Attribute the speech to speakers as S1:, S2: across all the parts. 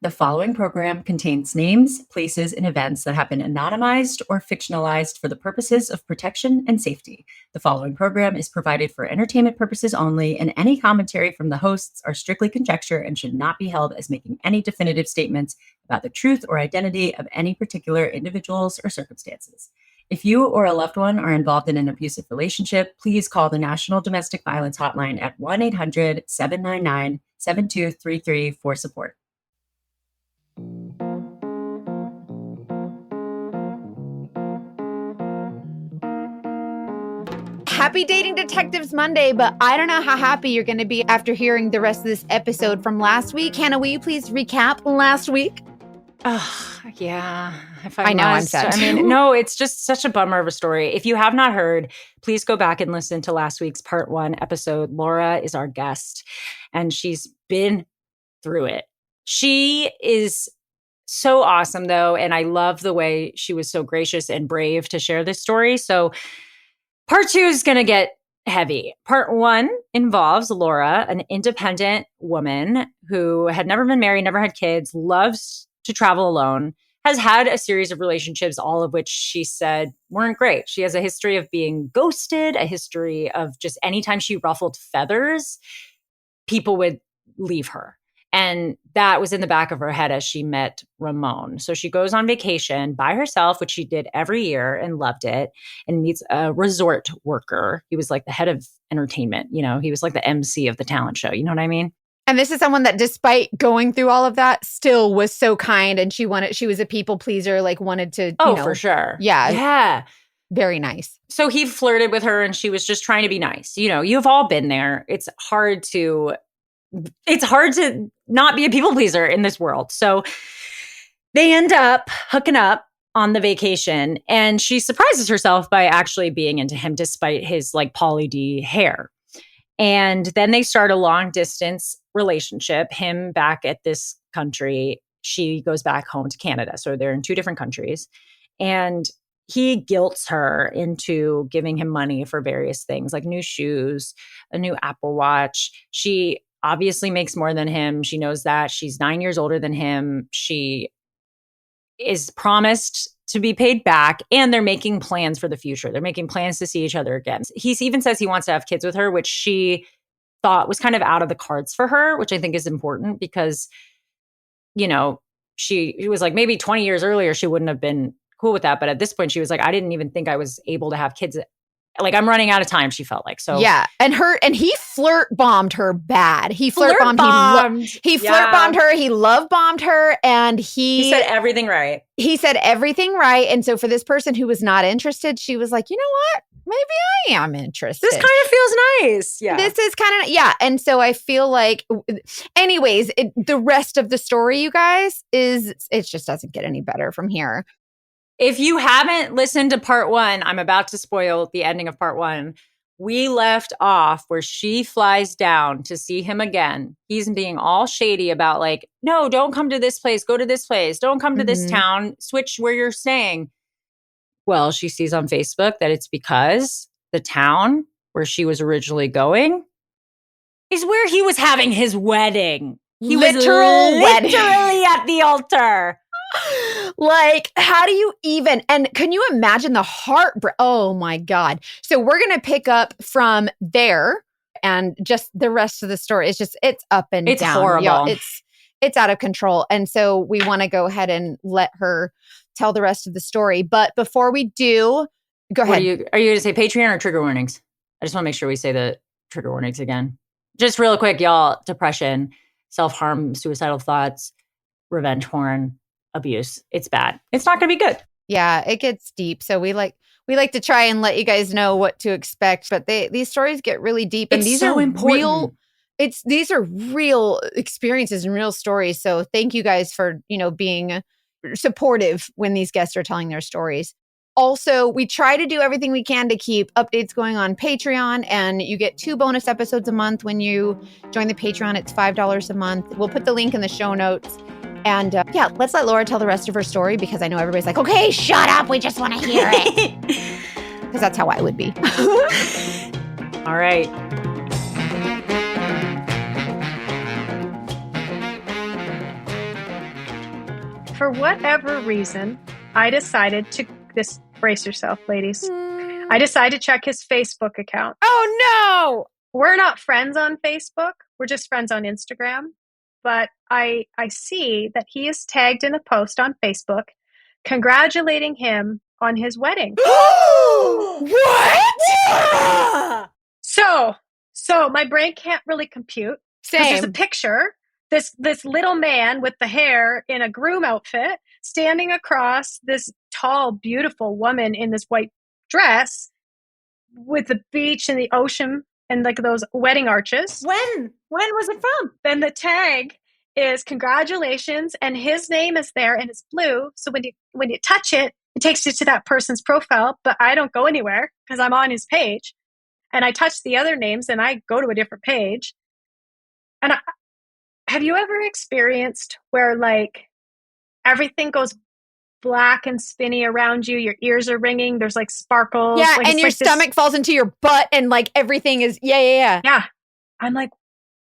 S1: The following program contains names, places, and events that have been anonymized or fictionalized for the purposes of protection and safety. The following program is provided for entertainment purposes only, and any commentary from the hosts are strictly conjecture and should not be held as making any definitive statements about the truth or identity of any particular individuals or circumstances. If you or a loved one are involved in an abusive relationship, please call the National Domestic Violence Hotline at 1-800-799-7233 for support.
S2: Happy Dating Detectives Monday, but I don't know how happy you're going to be after hearing the rest of this episode from last week. Hannah, will you please recap last week?
S3: Oh, yeah. If
S2: I know, I'm sad.
S3: I mean, no, it's just such a bummer of a story. If you have not heard, please go back and listen to last week's part 1 episode. Laura is our guest, and she's been through it. She is so awesome, though, and I love the way she was so gracious and brave to share this story. So part 2 is going to get heavy. Part 1 involves Laura, an independent woman who had never been married, never had kids, loves to travel alone, has had a series of relationships, all of which she said weren't great. She has a history of being ghosted, a history of just anytime she ruffled feathers, people would leave her. And that was in the back of her head as she met Ramon. So she goes on vacation by herself, which she did every year and loved it, and meets a resort worker. He was like the head of entertainment. You know, he was like the MC of the talent show. You know what I mean?
S2: And this is someone that, despite going through all of that, still was so kind, and she was a people pleaser, like wanted to,
S3: for sure.
S2: Yeah.
S3: Yeah.
S2: Very nice.
S3: So he flirted with her and she was just trying to be nice. You know, you've all been there. It's hard to not be a people pleaser in this world. So they end up hooking up on the vacation, and she surprises herself by actually being into him despite his like Pauly D hair. And then they start a long distance relationship, him back at this country. She goes back home to Canada. So they're in 2 different countries. And he guilts her into giving him money for various things like new shoes, a new Apple Watch. She obviously makes more than him. She knows that. She's 9 years older than him. She is promised to be paid back, and they're making plans for the future. They're making plans to see each other again. He even says he wants to have kids with her, which she thought was kind of out of the cards for her, which I think is important because, you know, it was like maybe 20 years earlier, she wouldn't have been cool with that. But at this point, she was like, I didn't even think I was able to have kids. Like, I'm running out of time, she felt like. So
S2: yeah. And he flirt bombed her bad. He flirt bombed her. He love bombed her. And he
S3: said everything right.
S2: He said everything right. And so for this person who was not interested, she was like, you know what? Maybe I am interested.
S3: This kind of feels nice. Yeah.
S2: This is kind of, yeah. And so I feel like, anyways, the rest of the story, you guys, it just doesn't get any better from here.
S3: If you haven't listened to part 1, I'm about to spoil the ending of part 1. We left off where she flies down to see him again. He's being all shady about like, no, don't come to this place. Go to this place. Don't come to this town. Switch where you're staying. Well, she sees on Facebook that it's because the town where she was originally going is where he was having his wedding. He was literally at the altar.
S2: Like, how do you even, and can you imagine the heartbreak? Oh my God. So we're going to pick up from there, and just the rest of the story is just, it's up and down.
S3: It's horrible.
S2: Y'all, it's out of control. And so we want to go ahead and let her tell the rest of the story. But before we do, go ahead.
S3: Are you going to say Patreon or trigger warnings? I just want to make sure we say the trigger warnings again. Just real quick, y'all. Depression, self-harm, suicidal thoughts, revenge porn, abuse. It's bad. It's not going to be good.
S2: Yeah, it gets deep. So we like to try and let you guys know what to expect, but these stories get really deep, and these are real. These are real experiences and real stories. So thank you guys for, being supportive when these guests are telling their stories. Also, we try to do everything we can to keep updates going on Patreon, and you get 2 bonus episodes a month when you join the Patreon. It's $5 a month. We'll put the link in the show notes. And let's let Laura tell the rest of her story, because I know everybody's like, okay, shut up. We just want to hear it. Because that's how I would be.
S3: All right.
S4: For whatever reason, I decided to brace yourself, ladies. I decided to check his Facebook account.
S2: Oh no!
S4: We're not friends on Facebook. We're just friends on Instagram. But I see that he is tagged in a post on Facebook congratulating him on his wedding.
S2: What?
S4: So my brain can't really compute.
S2: Same.
S4: There's a picture, this little man with the hair in a groom outfit standing across this tall, beautiful woman in this white dress with the beach and the ocean and like those wedding arches.
S3: When was it from?
S4: Then the tag is congratulations, and his name is there and it's blue. So when you touch it, it takes you to that person's profile, but I don't go anywhere because I'm on his page. And I touch the other names and I go to a different page. And have you ever experienced where like everything goes black and spinny around you, your ears are ringing, there's like sparkles.
S2: Yeah,
S4: like,
S2: and your stomach falls into your butt and like everything is, yeah.
S4: I'm like,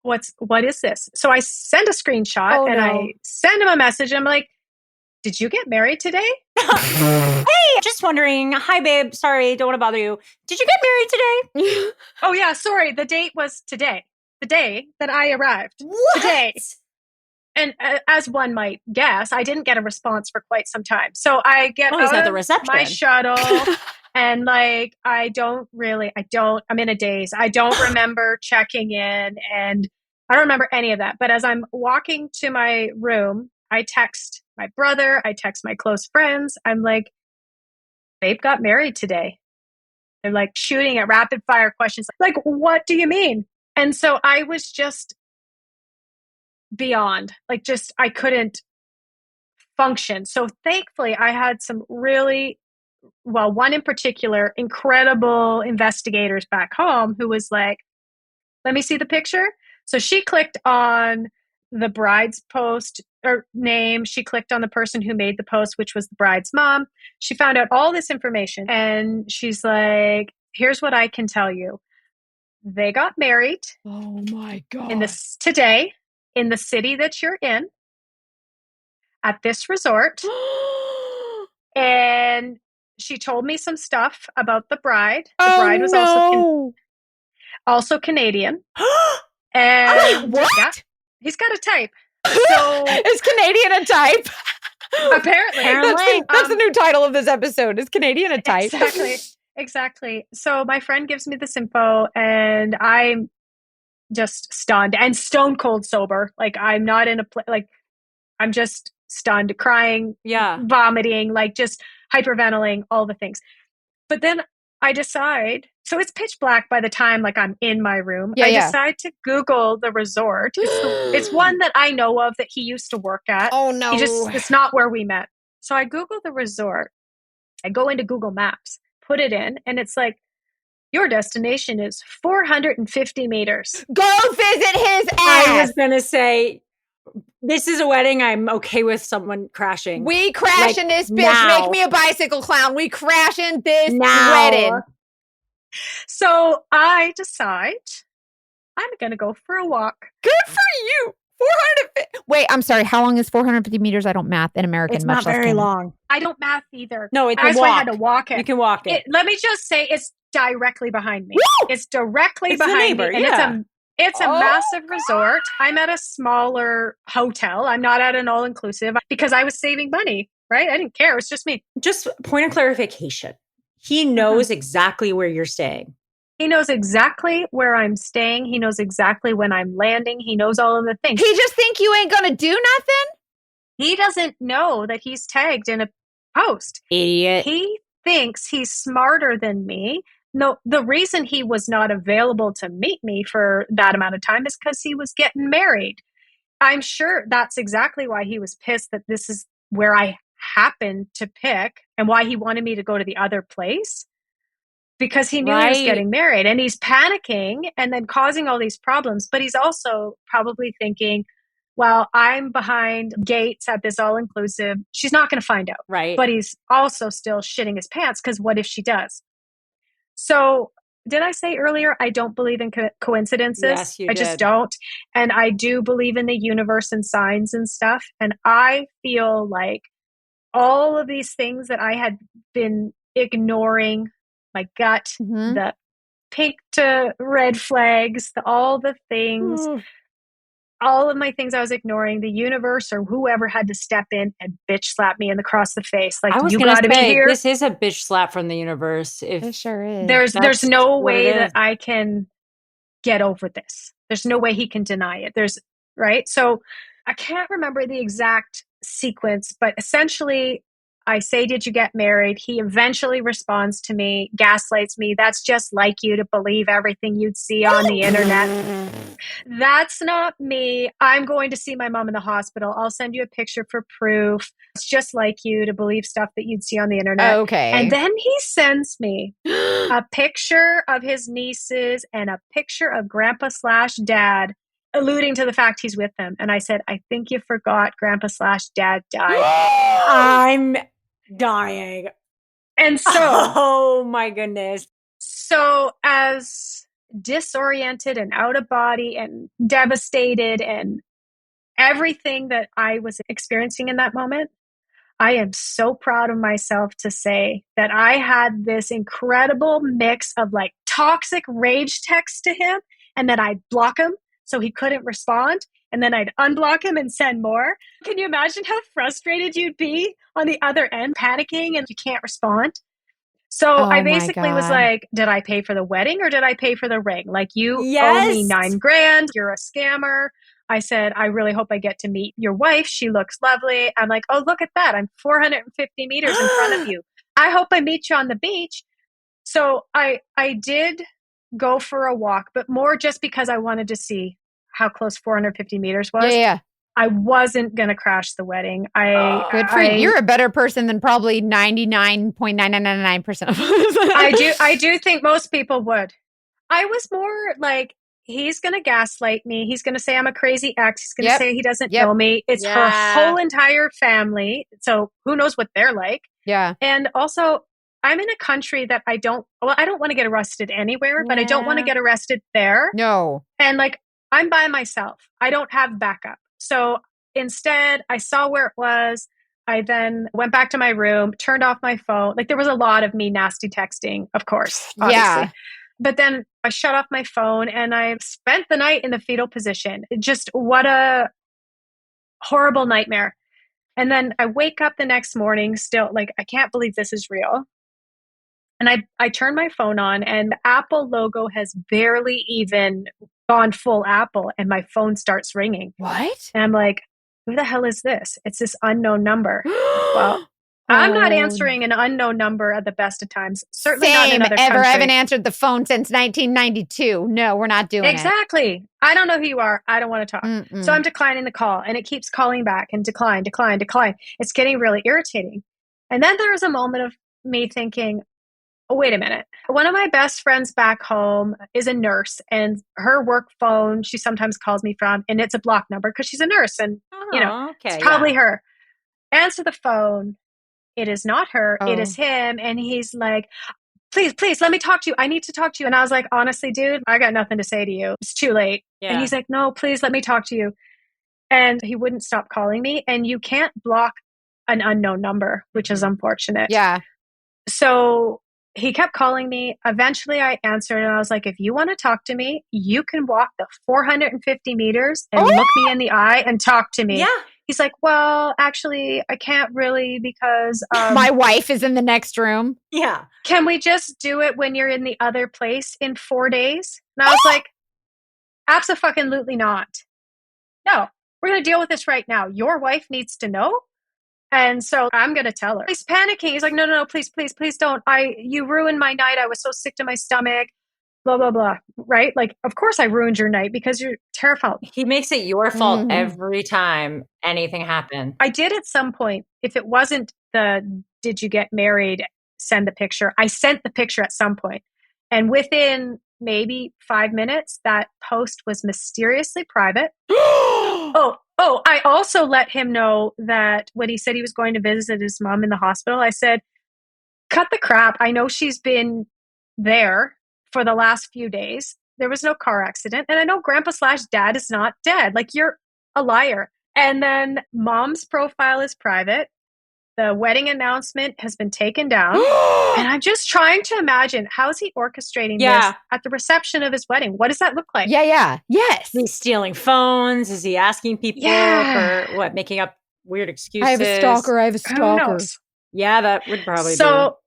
S4: what is this? So I send a screenshot I send him a message. I'm like, did you get married today?
S3: Hey, just wondering. Hi, babe. Sorry, don't want to bother you. Did you get married today?
S4: Oh, yeah. Sorry. The date was today. The day that I arrived.
S3: What?
S4: Today. And as one might guess, I didn't get a response for quite some time. So I get out
S3: at the
S4: of
S3: reception.
S4: my shuttle and like, I'm in a daze. I don't remember checking in and I don't remember any of that. But as I'm walking to my room, I text my brother, I text my close friends. I'm like, babe got married today. They're like shooting at rapid fire questions. Like, what do you mean? And so I was just beyond, like, just, I couldn't function. So thankfully I had some really, well, one in particular, incredible investigators back home who was like, let me see the picture. So she clicked on the bride's post or name. She clicked on the person who made the post, which was the bride's mom. She found out all this information and she's like, here's what I can tell you. They got married.
S2: Oh my God.
S4: Today in the city that you're in at this resort. And she told me some stuff about the bride. The bride was also Canadian. And
S2: what?
S4: Yeah, he's got a type. So
S2: is Canadian a type?
S4: Apparently.
S2: That's the new title of this episode. Is Canadian a type?
S4: Exactly. So my friend gives me this info and I'm just stunned and stone cold sober. Like I'm not in a like I'm just stunned, crying, vomiting, like just hyperventilating, all the things. But then I decide, so it's pitch black by the time like I'm in my room. I decide to Google the resort. It's one that I know of that he used to work at.
S2: Oh no.
S4: It's not where we met. So I Google the resort. I go into Google Maps, put it in, and it's like, your destination is 450 meters.
S2: Go visit his ass.
S3: I was going to say, this is a wedding. I'm okay with someone crashing.
S2: We crash in this bitch.
S3: Now.
S2: Make me a bicycle clown. We crash in this wedding.
S4: So I decide I'm going to go for a walk.
S2: Good for you. 450. Wait, I'm sorry. How long is 450 meters? I don't math in American.
S3: It's not very long.
S4: I don't math either.
S3: No, it's
S4: That's why I had to walk it.
S3: You can walk it.
S4: Let me just say, it's directly behind me.
S2: Woo!
S4: It's directly behind me. And it's a massive resort. I'm at a smaller hotel. I'm not at an all-inclusive because I was saving money, right? I didn't care. It was just me.
S3: Just point of clarification. He knows exactly where you're staying.
S4: He knows exactly where I'm staying. He knows exactly when I'm landing. He knows all of the things.
S2: He just think you ain't gonna do nothing?
S4: He doesn't know that he's tagged in a post.
S3: Idiot.
S4: He thinks he's smarter than me. No, the reason he was not available to meet me for that amount of time is because he was getting married. I'm sure that's exactly why he was pissed that this is where I happened to pick and why he wanted me to go to the other place. Because he knew he was getting married and he's panicking and then causing all these problems. But he's also probably thinking, well, I'm behind gates at this all-inclusive. She's not going to find out.
S3: Right.
S4: But he's also still shitting his pants because what if she does? So did I say earlier, I don't believe in coincidences?
S3: Yes, you
S4: I
S3: did.
S4: just don't. And I do believe in the universe and signs and stuff. And I feel like all of these things that I had been ignoring, my gut, the pink to red flags, all the things, all of my things I was ignoring, the universe or whoever had to step in and bitch slap me across the face. Like,
S3: I was
S4: you
S3: going
S4: got
S3: to
S4: to be
S3: say,
S4: here.
S3: this is a bitch slap from the universe. If
S2: It sure is.
S4: There's no
S3: what it
S4: way that
S3: is.
S4: I can get over this. There's no way he can deny it. Right? So I can't remember the exact sequence, but essentially I say, did you get married? He eventually responds to me, gaslights me. That's just like you to believe everything you'd see on the internet. That's not me. I'm going to see my mom in the hospital. I'll send you a picture for proof. It's just like you to believe stuff that you'd see on the internet.
S2: Okay.
S4: And then he sends me a picture of his nieces and a picture of grandpa/dad, alluding to the fact he's with them. And I said, I think you forgot grandpa/dad died.
S3: I'm dying.
S4: And so,
S3: oh my goodness.
S4: So as disoriented and out of body and devastated and everything that I was experiencing in that moment, I am so proud of myself to say that I had this incredible mix of like toxic rage text to him, and then I'd block him so he couldn't respond, and then I'd unblock him and send more. Can you imagine how frustrated you'd be on the other end, panicking and you can't respond? So I basically was like, did I pay for the wedding or did I pay for the ring? Like, you owe me $9,000. You're a scammer. I said, I really hope I get to meet your wife. She looks lovely. I'm like, oh, look at that. I'm 450 meters in front of you. I hope I meet you on the beach. So I did go for a walk, but more just because I wanted to see how close 450 meters was.
S2: Yeah.
S4: I wasn't going to crash the wedding.
S2: Good for you. You're a better person than probably 99.9999% of us.
S4: I do think most people would. I was more like, he's going to gaslight me. He's going to say I'm a crazy ex. He's going to say he doesn't know me. It's her whole entire family. So who knows what they're like.
S2: Yeah.
S4: And also, I'm in a country that I don't want to get arrested anywhere, but I don't want to get arrested there.
S2: No.
S4: And like, I'm by myself. I don't have backup. So instead, I saw where it was. I then went back to my room, turned off my phone. Like, there was a lot of me nasty texting, of course, obviously.
S2: Yeah.
S4: But then I shut off my phone and I spent the night in the fetal position. Just what a horrible nightmare. And then I wake up the next morning still like, I can't believe this is real. And I turn my phone on and the Apple logo has barely even gone full Apple and my phone starts ringing.
S2: What?
S4: And I'm like, who the hell is this? It's this unknown number. Well, I'm not answering an unknown number at the best of times. Certainly not in another country.
S2: I haven't answered the phone since 1992. No, we're not doing it.
S4: Exactly. I don't know who you are. I don't want to talk.
S2: Mm-mm.
S4: So I'm declining the call and it keeps calling back and decline. It's getting really irritating. And then there was a moment of me thinking, oh, wait a minute. One of my best friends back home is a nurse and her work phone, she sometimes calls me from, and it's a block number because she's a nurse and, it's probably her. Answer the phone. It is not her. It is him. And he's like, please, let me talk to you. I need to talk to you. And I was like, honestly, dude, I got nothing to say to you. It's too late. Yeah. And he's like, no, please let me talk to you. And he wouldn't stop calling me. And you can't block an unknown number, which is unfortunate.
S2: Yeah.
S4: So he kept calling me. Eventually I answered and I was like, if you want to talk to me, you can walk the 450 meters and look me in the eye and talk to me.
S3: Yeah.
S4: He's like, well, actually, I can't really because
S2: my wife is in the next room.
S3: Yeah.
S4: Can we just do it when you're in the other place in 4 days? And I was like, abso-fucking-lutely not. No, we're going to deal with this right now. Your wife needs to know. And so I'm going to tell her. He's panicking. He's like, no, please don't. You ruined my night. I was so sick to my stomach. Blah, blah, blah. Right? Like, of course I ruined your night because you're terrified.
S3: He makes it your fault every time anything happens.
S4: I did at some point, if it wasn't did you get married, send the picture. I sent the picture at some point. And within maybe 5 minutes, that post was mysteriously private. I also let him know that when he said he was going to visit his mom in the hospital, I said, cut the crap. I know she's been there for the last few days. There was no car accident. And I know grandpa/dad is not dead. Like, you're a liar. And then mom's profile is private. The wedding announcement has been taken down. And I'm just trying to imagine, how is he orchestrating this at the reception of his wedding? What does that look like?
S2: Yes.
S3: Is he stealing phones? Is he asking people for what? Making up weird excuses?
S2: I have a stalker.
S4: Who knows?
S3: Yeah, that would probably be.
S4: So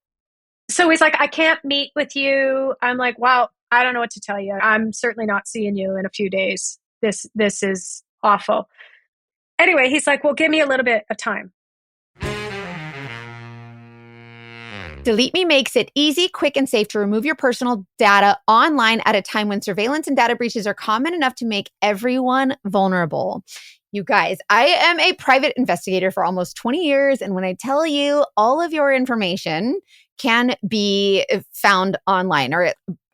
S4: he's like, I can't meet with you. I'm like, wow, I don't know what to tell you. I'm certainly not seeing you in a few days. This is awful. Anyway, he's like, well, give me a little bit of time.
S2: Delete Me makes it easy, quick, and safe to remove your personal data online at a time when surveillance and data breaches are common enough to make everyone vulnerable. You guys, I am a private investigator for almost 20 years. And when I tell you all of your information can be found online, or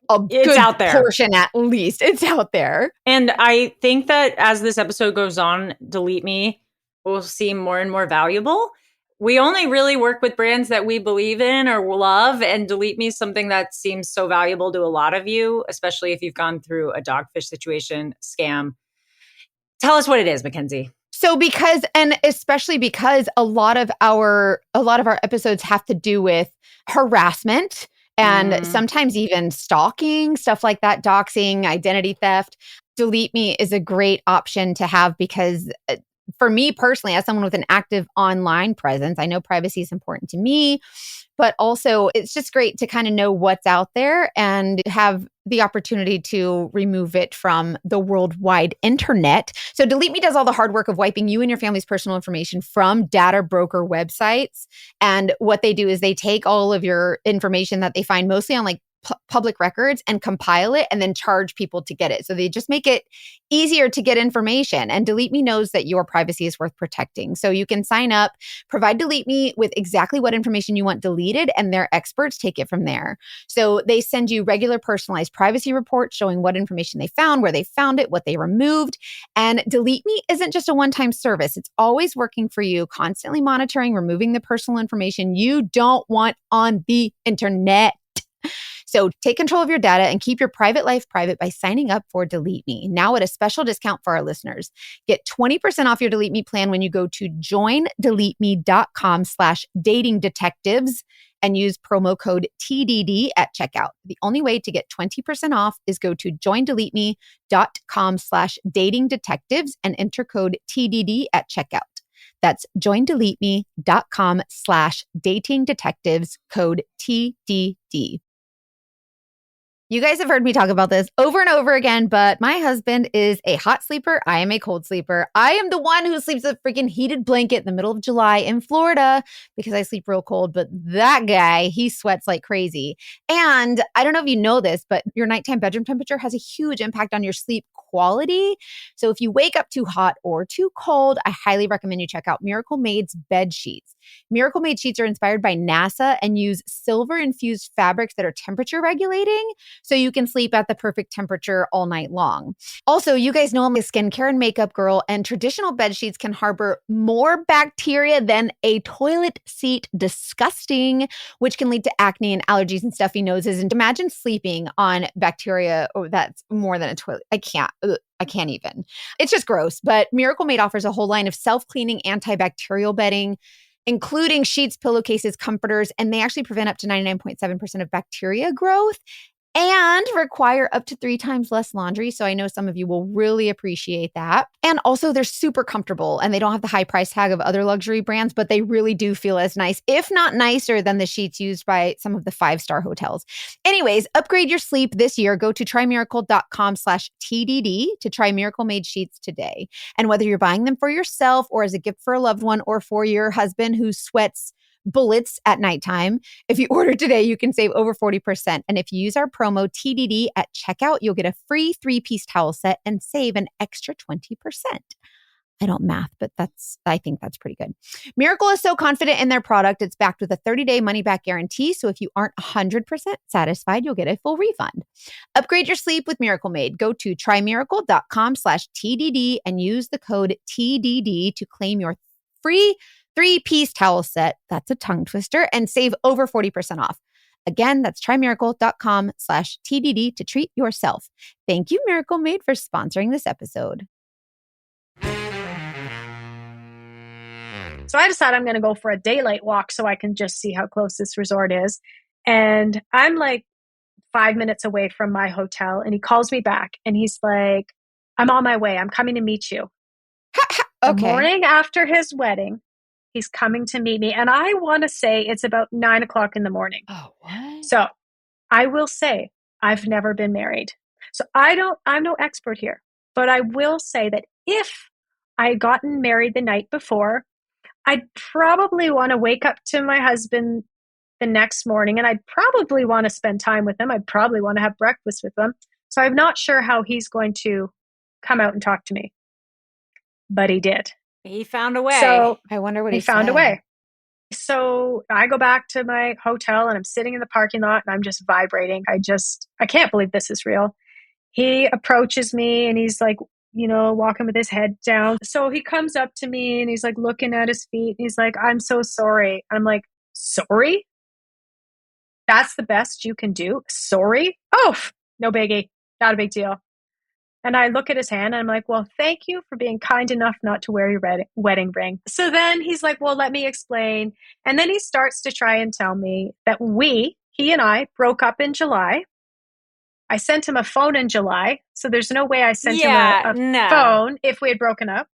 S2: it's out there. Portion at least, it's out there.
S3: And I think that as this episode goes on, Delete Me will seem more and more valuable. We only really work with brands that we believe in or love, and Delete Me is something that seems so valuable to a lot of you, especially if you've gone through a dogfish situation, scam. Tell us what it is, Mackenzie.
S2: So especially because a lot of our episodes have to do with harassment and sometimes even stalking, stuff like that, doxing, identity theft. Delete Me is a great option to have because for me personally, as someone with an active online presence, I know privacy is important to me, but also it's just great to kind of know what's out there and have the opportunity to remove it from the worldwide internet. So Delete Me does all the hard work of wiping you and your family's personal information from data broker websites. And what they do is they take all of your information that they find mostly on like public records and compile it and then charge people to get it. So they just make it easier to get information. And Delete Me knows that your privacy is worth protecting. So you can sign up, provide Delete Me with exactly what information you want deleted, and their experts take it from there. So they send you regular personalized privacy reports showing what information they found, where they found it, what they removed. And Delete Me isn't just a one-time service. It's always working for you, constantly monitoring, removing the personal information you don't want on the internet. So take control of your data and keep your private life private by signing up for Delete Me. Now at a special discount for our listeners. Get 20% off your Delete Me plan when you go to joindeleteme.com/datingdetectives and use promo code TDD at checkout. The only way to get 20% off is go to joindeleteme.com/datingdetectives and enter code TDD at checkout. That's joindeleteme.com/datingdetectives, code TDD. You guys have heard me talk about this over and over again, but my husband is a hot sleeper. I am a cold sleeper. I am the one who sleeps with a freaking heated blanket in the middle of July in Florida because I sleep real cold. But that guy, he sweats like crazy. And I don't know if you know this, but your nighttime bedroom temperature has a huge impact on your sleep quality. So if you wake up too hot or too cold, I highly recommend you check out Miracle Made's bed sheets. Miracle Made sheets are inspired by NASA and use silver-infused fabrics that are temperature regulating, so you can sleep at the perfect temperature all night long. Also, you guys know I'm a skincare and makeup girl, and traditional bed sheets can harbor more bacteria than a toilet seat. Disgusting, which can lead to acne and allergies and stuffy noses. And imagine sleeping on bacteria that's more than a toilet. I can't even. It's just gross. But Miracle Made offers a whole line of self-cleaning antibacterial bedding, including sheets, pillowcases, comforters, and they actually prevent up to 99.7% of bacteria growth and require up to 3 times less laundry. So I know some of you will really appreciate that. And also they're super comfortable and they don't have the high price tag of other luxury brands, but they really do feel as nice, if not nicer than the sheets used by some of the 5-star hotels. Anyways, upgrade your sleep this year. Go to trymiracle.com/TDD to try Miracle Made sheets today. And whether you're buying them for yourself or as a gift for a loved one or for your husband who sweats bullets at nighttime, if you order today, you can save over 40%. And if you use our promo TDD at checkout, you'll get a free 3-piece towel set and save an extra 20%. I don't math, but I think that's pretty good. Miracle is so confident in their product, it's backed with a 30-day money-back guarantee. So if you aren't 100% satisfied, you'll get a full refund. Upgrade your sleep with Miracle Made. Go to trymiracle.com/TDD and use the code TDD to claim your free 3-piece towel set. That's a tongue twister, and save over 40% off. Again, that's trymiracle.com/TDD to treat yourself. Thank you, Miracle Made, for sponsoring this episode.
S4: So I decided I'm going to go for a daylight walk so I can just see how close this resort is. And I'm like 5 minutes away from my hotel, and he calls me back and he's like, I'm on my way. I'm coming to meet you. The morning after his wedding, he's coming to meet me. And I want to say it's about 9 o'clock in the morning.
S2: Oh, what?
S4: So I will say I've never been married. So I'm no expert here, but I will say that if I had gotten married the night before, I'd probably want to wake up to my husband the next morning, and I'd probably want to spend time with him. I'd probably want to have breakfast with him. So I'm not sure how he's going to come out and talk to me. But he did.
S3: He found a way.
S4: So
S2: I wonder what
S4: he found a way. So I go back to my hotel and I'm sitting in the parking lot and I'm just vibrating. I can't believe this is real. He approaches me and he's like, walking with his head down. So he comes up to me and he's like looking at his feet. And he's like, I'm so sorry. I'm like, sorry? That's the best you can do? Sorry? Oh, no biggie. Not a big deal. And I look at his hand and I'm like, well, thank you for being kind enough not to wear your wedding ring. So then he's like, well, let me explain. And then he starts to try and tell me that he and I broke up in July. I sent him a phone in July. So there's no way I sent him a phone if we had broken up.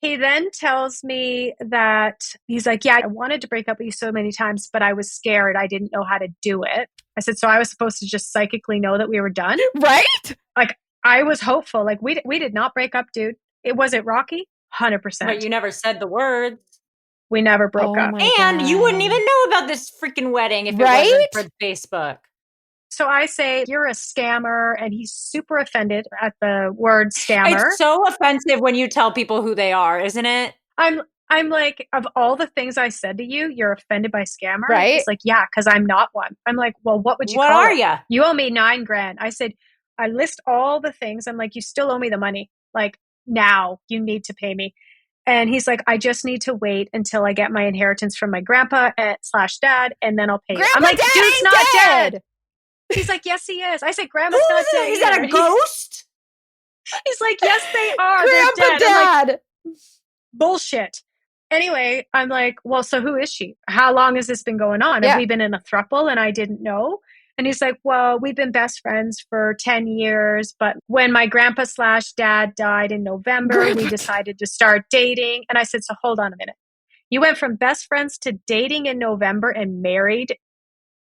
S4: He then tells me that he's like, yeah, I wanted to break up with you so many times, but I was scared. I didn't know how to do it. I said, so I was supposed to just psychically know that we were done?
S2: Right?
S4: Like, I was hopeful. Like, we did not break up, dude. Was it rocky? 100%.
S3: But you never said the words.
S4: We never broke up.
S3: And you wouldn't even know about this freaking wedding if it wasn't for Facebook. So
S4: I say, you're a scammer, and he's super offended at the word scammer.
S3: It's so offensive when you tell people who they are, isn't it?
S4: I'm like, of all the things I said to you, you're offended by scammer?
S2: Right?
S4: He's like, yeah, because I'm not one. I'm like, well, what would you call it?
S3: What are you?
S4: You owe me $9,000. I said, I list all the things. I'm like, you still owe me the money. Like, now you need to pay me. And he's like, I just need to wait until I get my inheritance from my grandpa / dad, and then I'll pay you. I'm like, dude's not dead. He's like, yes, he is. I said, Grandma's not dead.
S3: Is that a ghost?
S4: He's like, yes, they are.
S2: Grandpa
S4: They're dead.
S2: Dad.
S4: Like, bullshit. Anyway, I'm like, well, so who is she? How long has this been going on? Have we been in a throuple and I didn't know? And he's like, well, we've been best friends for 10 years. But when my grandpa / dad died in November, we decided to start dating. And I said, so hold on a minute. You went from best friends to dating in November and married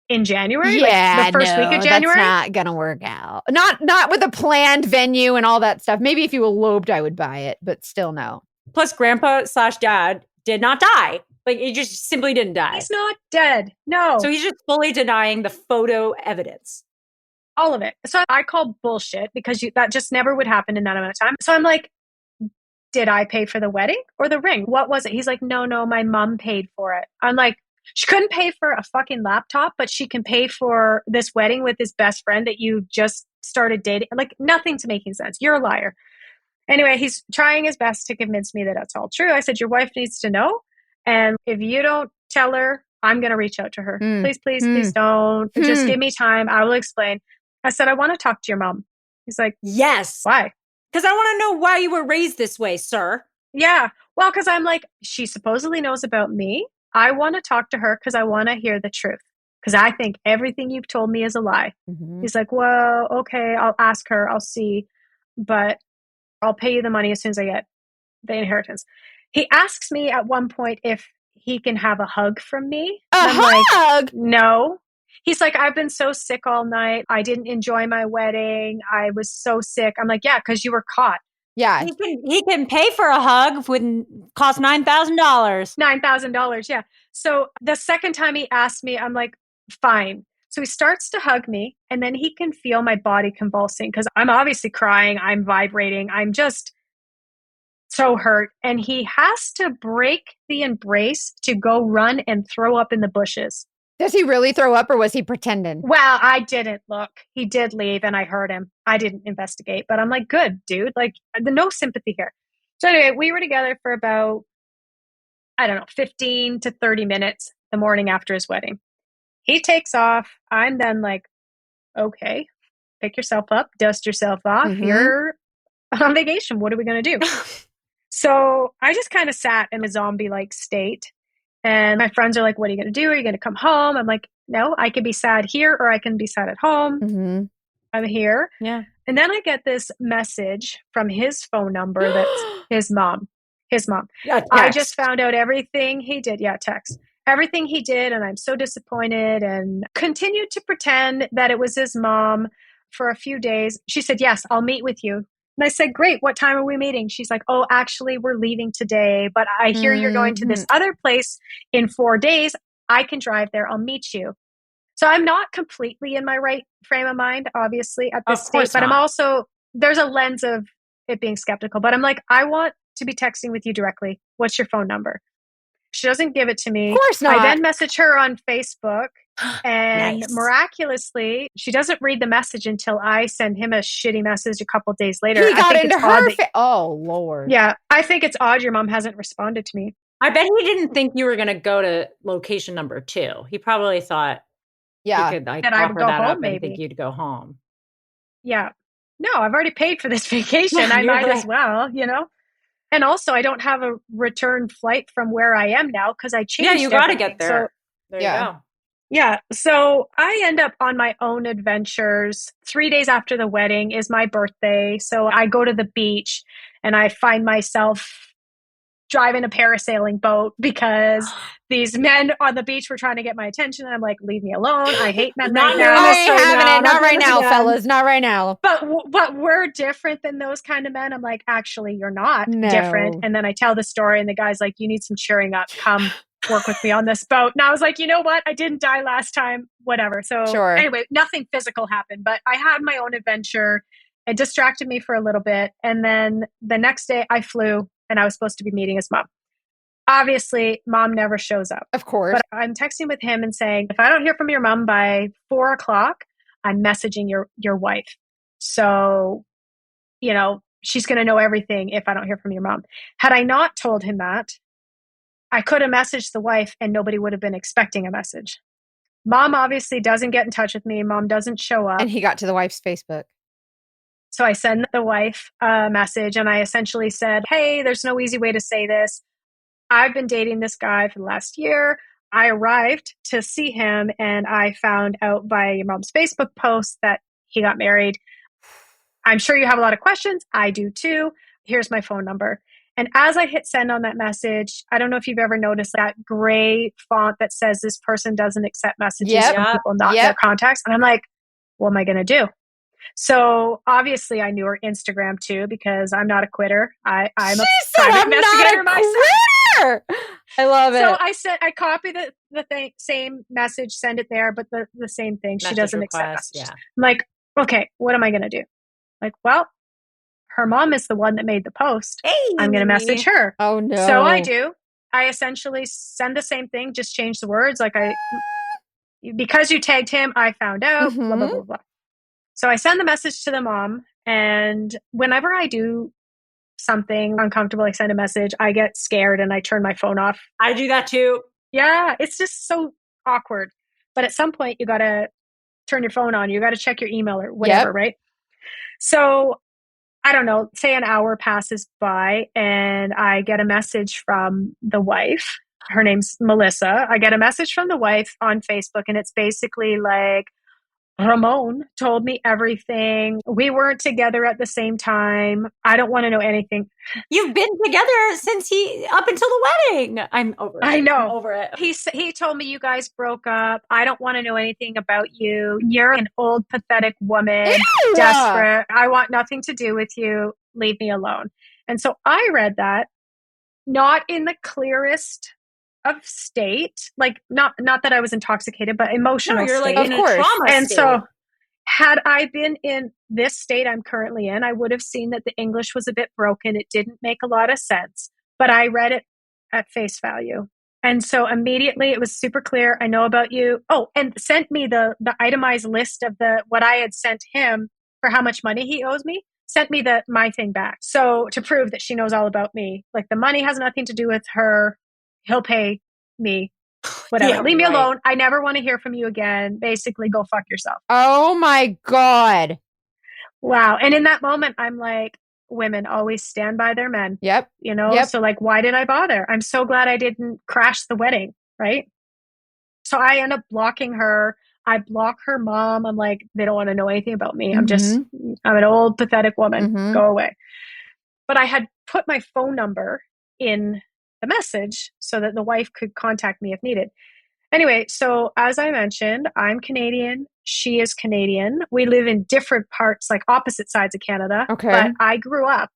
S4: in January?
S2: Yeah,
S4: like the first week of January?
S2: That's not gonna work out. Not with a planned venue and all that stuff. Maybe if you eloped, I would buy it, but still no.
S3: Plus, grandpa / dad did not die. Like, he just simply didn't die.
S4: He's not dead. No.
S3: So he's just fully denying the photo evidence.
S4: All of it. So I call bullshit because that just never would happen in that amount of time. So I'm like, did I pay for the wedding or the ring? What was it? He's like, no, my mom paid for it. I'm like, she couldn't pay for a fucking laptop, but she can pay for this wedding with his best friend that you just started dating. Like, nothing's making sense. You're a liar. Anyway, he's trying his best to convince me that that's all true. I said, your wife needs to know. And if you don't tell her, I'm going to reach out to her. Please don't. Just give me time. I will explain. I said, I want to talk to your mom. He's like,
S3: yes.
S4: Why?
S3: Because I want to know why you were raised this way, sir.
S4: Yeah. Well, because I'm like, she supposedly knows about me. I want to talk to her because I want to hear the truth. Because I think everything you've told me is a lie. Mm-hmm. He's like, well, okay, I'll ask her. I'll see. But I'll pay you the money as soon as I get the inheritance. He asks me at one point if he can have a hug from me.
S2: I'm hug?
S4: Like, no. He's like, I've been so sick all night. I didn't enjoy my wedding. I was so sick. I'm like, yeah, because you were caught.
S2: Yeah.
S3: He can pay for a hug with cost $9,000.
S4: $9,000, yeah. So the second time he asked me, I'm like, fine. So he starts to hug me, and then he can feel my body convulsing because I'm obviously crying. I'm vibrating. I'm just so hurt. And he has to break the embrace to go run and throw up in the bushes.
S2: Does he really throw up or was he pretending?
S4: Well, I didn't look. He did leave and I heard him. I didn't investigate, but I'm like, good, dude. Like, no sympathy here. So anyway, we were together for about, 15 to 30 minutes the morning after his wedding. He takes off. I'm then like, okay, pick yourself up, dust yourself off. You're on vacation. What are we going to do? So I just kind of sat in a zombie-like state. And my friends are like, what are you going to do? Are you going to come home? I'm like, no, I can be sad here or I can be sad at home. I'm here.
S3: Yeah.
S4: And then I get this message from his phone number that's his mom.
S3: Yeah,
S4: I just found out everything he did. Yeah, text. Everything he did. And I'm so disappointed and continued to pretend that it was his mom for a few days. She said, yes, I'll meet with you. And I said, great. What time are we meeting? She's like, oh, actually, we're leaving today, but I hear you're going to this other place in 4 days. I can drive there. I'll meet you. So I'm not completely in my right frame of mind, obviously, at this stage, but I'm also, there's a lens of it being skeptical, but I'm like, I want to be texting with you directly. What's your phone number? She doesn't give it to me.
S2: Of course not.
S4: I then message her on Facebook and miraculously, she doesn't read the message until I send him a shitty message a couple days later.
S2: He got into her oh, Lord.
S4: Yeah, I think it's odd your mom hasn't responded to me.
S3: I bet he didn't think you were going to go to location number 2. He probably thought he could like
S4: that I would
S3: offer
S4: go
S3: that
S4: home,
S3: up
S4: maybe.
S3: and think you'd go home.
S4: Yeah. No, I've already paid for this vacation. I might as well, you know? And also, I don't have a return flight from where I am now because I changed.
S3: Yeah, you got to get there.
S4: So,
S3: there you go.
S4: Yeah. So I end up on my own adventures. 3 days after the wedding is my birthday. So I go to the beach and I find myself driving a parasailing boat because these men on the beach were trying to get my attention. And I'm like, leave me alone. I hate men right now.
S2: I ain't having it. Not right now, fellas. Not right now.
S4: But we're different than those kind of men. I'm like, actually, you're not different. And then I tell the story and the guy's like, you need some cheering up. Come work with me on this boat. And I was like, you know what? I didn't die last time. Whatever. So anyway, nothing physical happened, but I had my own adventure. It distracted me for a little bit. And then the next day I flew and I was supposed to be meeting his mom. Obviously, mom never shows up.
S2: Of course.
S4: But I'm texting with him and saying, if I don't hear from your mom by 4:00, I'm messaging your wife. So, you know, she's going to know everything if I don't hear from your mom. Had I not told him that, I could have messaged the wife and nobody would have been expecting a message. Mom obviously doesn't get in touch with me. Mom doesn't show up.
S2: And he got to the wife's Facebook.
S4: So I send the wife a message and I essentially said, hey, there's no easy way to say this. I've been dating this guy for the last year. I arrived to see him and I found out by your mom's Facebook post that he got married. I'm sure you have a lot of questions. I do too. Here's my phone number. And as I hit send on that message, I don't know if you've ever noticed that gray font that says this person doesn't accept messages from people not their contacts. And I'm like, what am I going to do? So obviously I knew her Instagram too, because I'm not a quitter. I'm a private investigator myself.
S2: I love it.
S4: So I copy the same message, send it there, but the same thing. She doesn't accept messages. I'm like, okay, what am I going to do? Like, well, her mom is the one that made the post.
S3: Hey,
S4: I'm going to message her.
S2: Oh no.
S4: So I do. I essentially send the same thing, just change the words. Like because you tagged him, I found out, blah, blah, blah, blah. So I send the message to the mom. And whenever I do something uncomfortable, I send a message, I get scared and I turn my phone off.
S3: I do that too.
S4: Yeah, it's just so awkward. But at some point, you got to turn your phone on. You got to check your email or whatever, right? So I don't know, say an hour passes by and I get a message from the wife. Her name's Melissa. I get a message from the wife on Facebook and it's basically like, Ramon told me everything. We weren't together at the same time. I don't want to know anything.
S3: You've been together since up until the wedding. I'm over it.
S4: I know.
S3: I'm over it.
S4: He told me you guys broke up. I don't want to know anything about you. You're an old, pathetic woman, desperate. I want nothing to do with you. Leave me alone. And so I read that, not in the clearest of state, like not that I was intoxicated, but emotional.
S3: You're
S4: state.
S3: like in a trauma
S4: and
S3: state.
S4: So had I been in this state I'm currently in, I would have seen that the English was a bit broken. It didn't make a lot of sense, but I read it at face value. And so immediately it was super clear. I know about you. Oh, and sent me the itemized list of what I had sent him for how much money he owes me. Sent me my thing back. So to prove that she knows all about me, like the money has nothing to do with her. He'll pay me Whatever.
S3: Yeah,
S4: Leave me
S3: right.
S4: alone. I never want to hear from you again. Basically, go fuck yourself.
S2: Oh my God.
S4: Wow. And in that moment, I'm like, women always stand by their men.
S2: Yep.
S4: You know?
S2: Yep.
S4: So like, why did I bother? I'm so glad I didn't crash the wedding. Right. So I end up blocking her. I block her mom. I'm like, they don't want to know anything about me. I'm an old, pathetic woman. Go away. But I had put my phone number in the message so that the wife could contact me if needed. Anyway, so as I mentioned, I'm Canadian. She is Canadian. We live in different parts, like opposite sides of Canada.
S2: Okay.
S4: But I grew up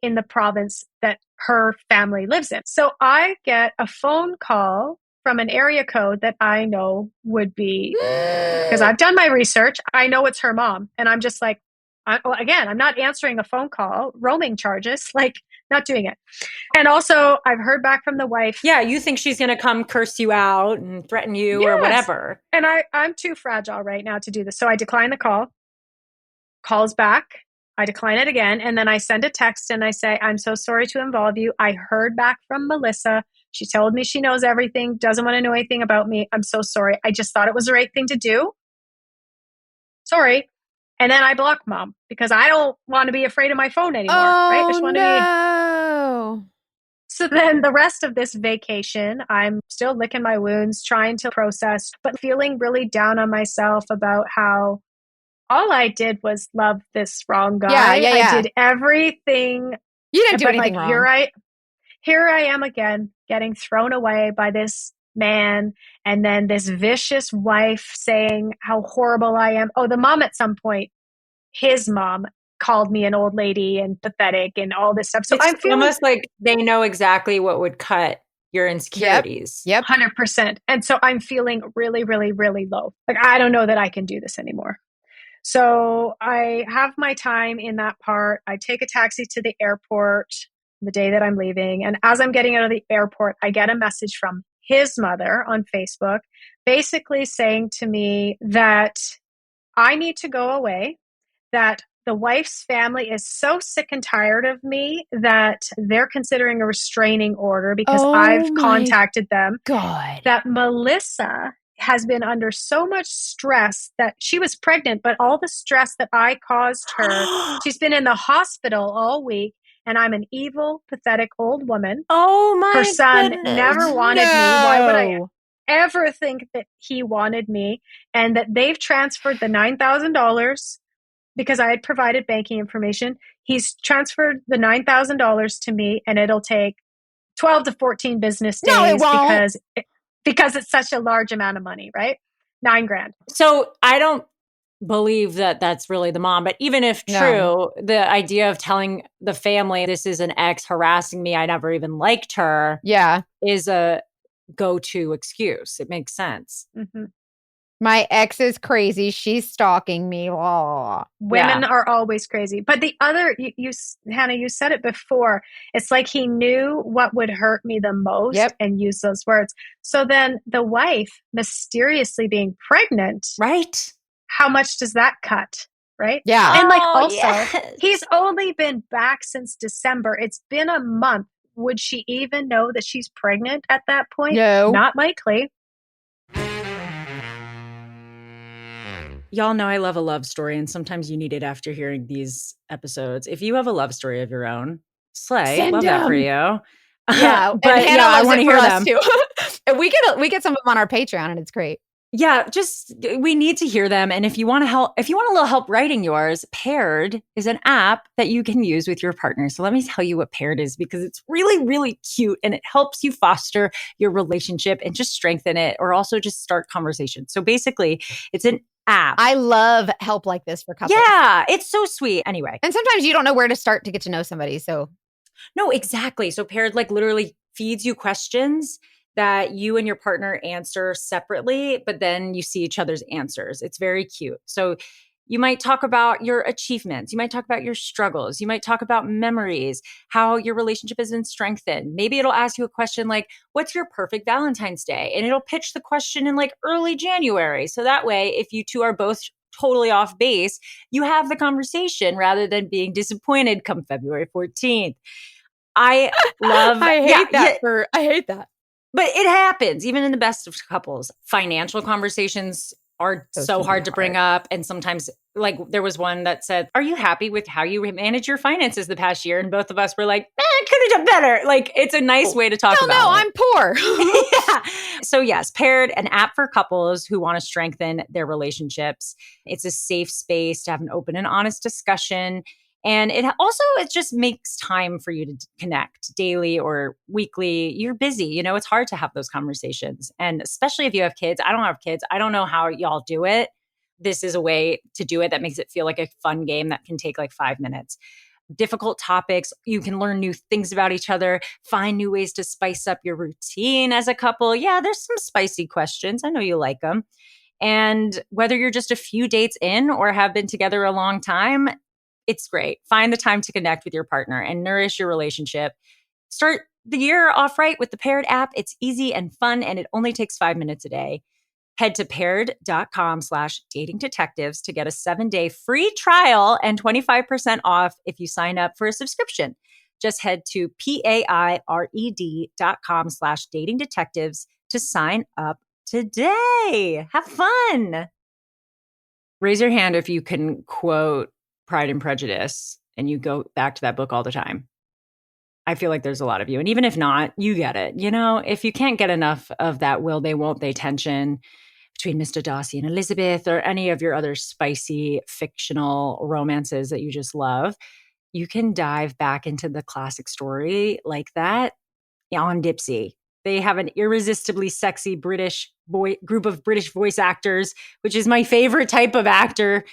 S4: in the province that her family lives in. So I get a phone call from an area code that I know would be, because I've done my research, I know it's her mom. And I'm just like, again, I'm not answering a phone call, roaming charges, like not doing it. And also I've heard back from the wife.
S3: Yeah, you think she's going to come curse you out and threaten you or whatever.
S4: And I'm too fragile right now to do this. So I decline the call, calls back. I decline it again. And then I send a text and I say, I'm so sorry to involve you. I heard back from Melissa. She told me she knows everything, doesn't want to know anything about me. I'm so sorry. I just thought it was the right thing to do. Sorry. And then I block mom because I don't want to be afraid of my phone anymore. Right? I just want
S2: no.
S4: So then the rest of this vacation, I'm still licking my wounds, trying to process, but feeling really down on myself about how all I did was love this wrong guy.
S2: Yeah.
S4: I did everything.
S2: You didn't do anything wrong.
S4: Here I am again, getting thrown away by this man. And then this vicious wife saying how horrible I am. Oh, the mom at some point, his mom called me an old lady and pathetic and all this stuff. So
S3: it's
S4: I'm feeling
S3: almost like they know exactly what would cut your insecurities.
S2: Yep.
S4: 100%. And so I'm feeling really, really, really low. Like, I don't know that I can do this anymore. So I have my time in that part. I take a taxi to the airport the day that I'm leaving. And as I'm getting out of the airport, I get a message from his mother on Facebook, basically saying to me that I need to go away, that the wife's family is so sick and tired of me that they're considering a restraining order because I've contacted them.
S2: God.
S4: That Melissa has been under so much stress that she was pregnant, but all the stress that I caused her, she's been in the hospital all week. And I'm an evil, pathetic old woman.
S3: Oh my
S4: Her son
S3: goodness.
S4: never wanted me. Why would I ever think that he wanted me? And that they've transferred the $9,000 because I had provided banking information. He's transferred the $9,000 to me, and it'll take 12 to 14 business days.
S2: No, it won't.
S4: Because it's such a large amount of money, right? $9,000.
S3: So I don't believe that that's really the mom, but even if true, the idea of telling the family this is an ex harassing me, I never even liked her, is a go-to excuse. It makes sense.
S4: Mm-hmm.
S2: My ex is crazy. She's stalking me. Oh.
S4: Women are always crazy. But the other, you Hannah, you said it before. It's like he knew what would hurt me the most and used those words. So then the wife mysteriously being pregnant.
S3: Right.
S4: How much does that cut? Right?
S2: Yeah.
S4: And like also, he's only been back since December. It's been a month. Would she even know that she's pregnant at that point?
S2: No.
S4: Not likely.
S3: Y'all know I love a love story, and sometimes you need it after hearing these episodes. If you have a love story of your own, slay.
S2: Send
S3: love that for you.
S2: Yeah,
S3: but
S2: Hannah
S3: I
S2: loves
S3: want to
S2: it
S3: hear
S2: for
S3: them.
S2: us too. And we get some of them on our Patreon, and it's great.
S3: Yeah, just we need to hear them. And if you want to help, if you want a little help writing yours, Paired is an app that you can use with your partner. So let me tell you what Paired is, because it's really, really cute and it helps you foster your relationship and just strengthen it, or also just start conversations. So basically, it's an app.
S2: I love help like this for couples.
S3: Yeah, it's so sweet. Anyway.
S2: And sometimes you don't know where to start to get to know somebody. So
S3: no, exactly. So Paired like literally feeds you questions that you and your partner answer separately, but then you see each other's answers. It's very cute. So you might talk about your achievements. You might talk about your struggles. You might talk about memories, how your relationship has been strengthened. Maybe it'll ask you a question like, what's your perfect Valentine's Day? And it'll pitch the question in like early January. So that way, if you two are both totally off base, you have the conversation rather than being disappointed come February 14th. I love
S2: I hate that.
S3: But it happens, even in the best of couples. Financial conversations are so hard to bring up. And sometimes, like, there was one that said, "Are you happy with how you manage your finances the past year?" And both of us were like, could have done better. Like, it's a nice way to talk about it.
S2: No, I'm poor.
S3: Yeah. So yes, Paired, an app for couples who want to strengthen their relationships. It's a safe space to have an open and honest discussion. And it just makes time for you to connect daily or weekly. You're busy, it's hard to have those conversations. And especially if you have kids. I don't have kids. I don't know how y'all do it. This is a way to do it that makes it feel like a fun game that can take like 5 minutes. Difficult topics. You can learn new things about each other, find new ways to spice up your routine as a couple. Yeah, there's some spicy questions. I know you like them. And whether you're just a few dates in or have been together a long time, it's great. Find the time to connect with your partner and nourish your relationship. Start the year off right with the Paired app. It's easy and fun, and it only takes 5 minutes a day. Head to paired.com/datingdetectives to get a 7-day free trial and 25% off if you sign up for a subscription. Just head to paired.com/datingdetectives to sign up today. Have fun. Raise your hand if you can quote Pride and Prejudice and you go back to that book all the time. I feel like there's a lot of you. And even if not, you get it. If you can't get enough of that will they, won't they tension between Mr. Darcy and Elizabeth or any of your other spicy fictional romances that you just love, you can dive back into the classic story like that on Dipsy. They have an irresistibly sexy group of British voice actors, which is my favorite type of actor.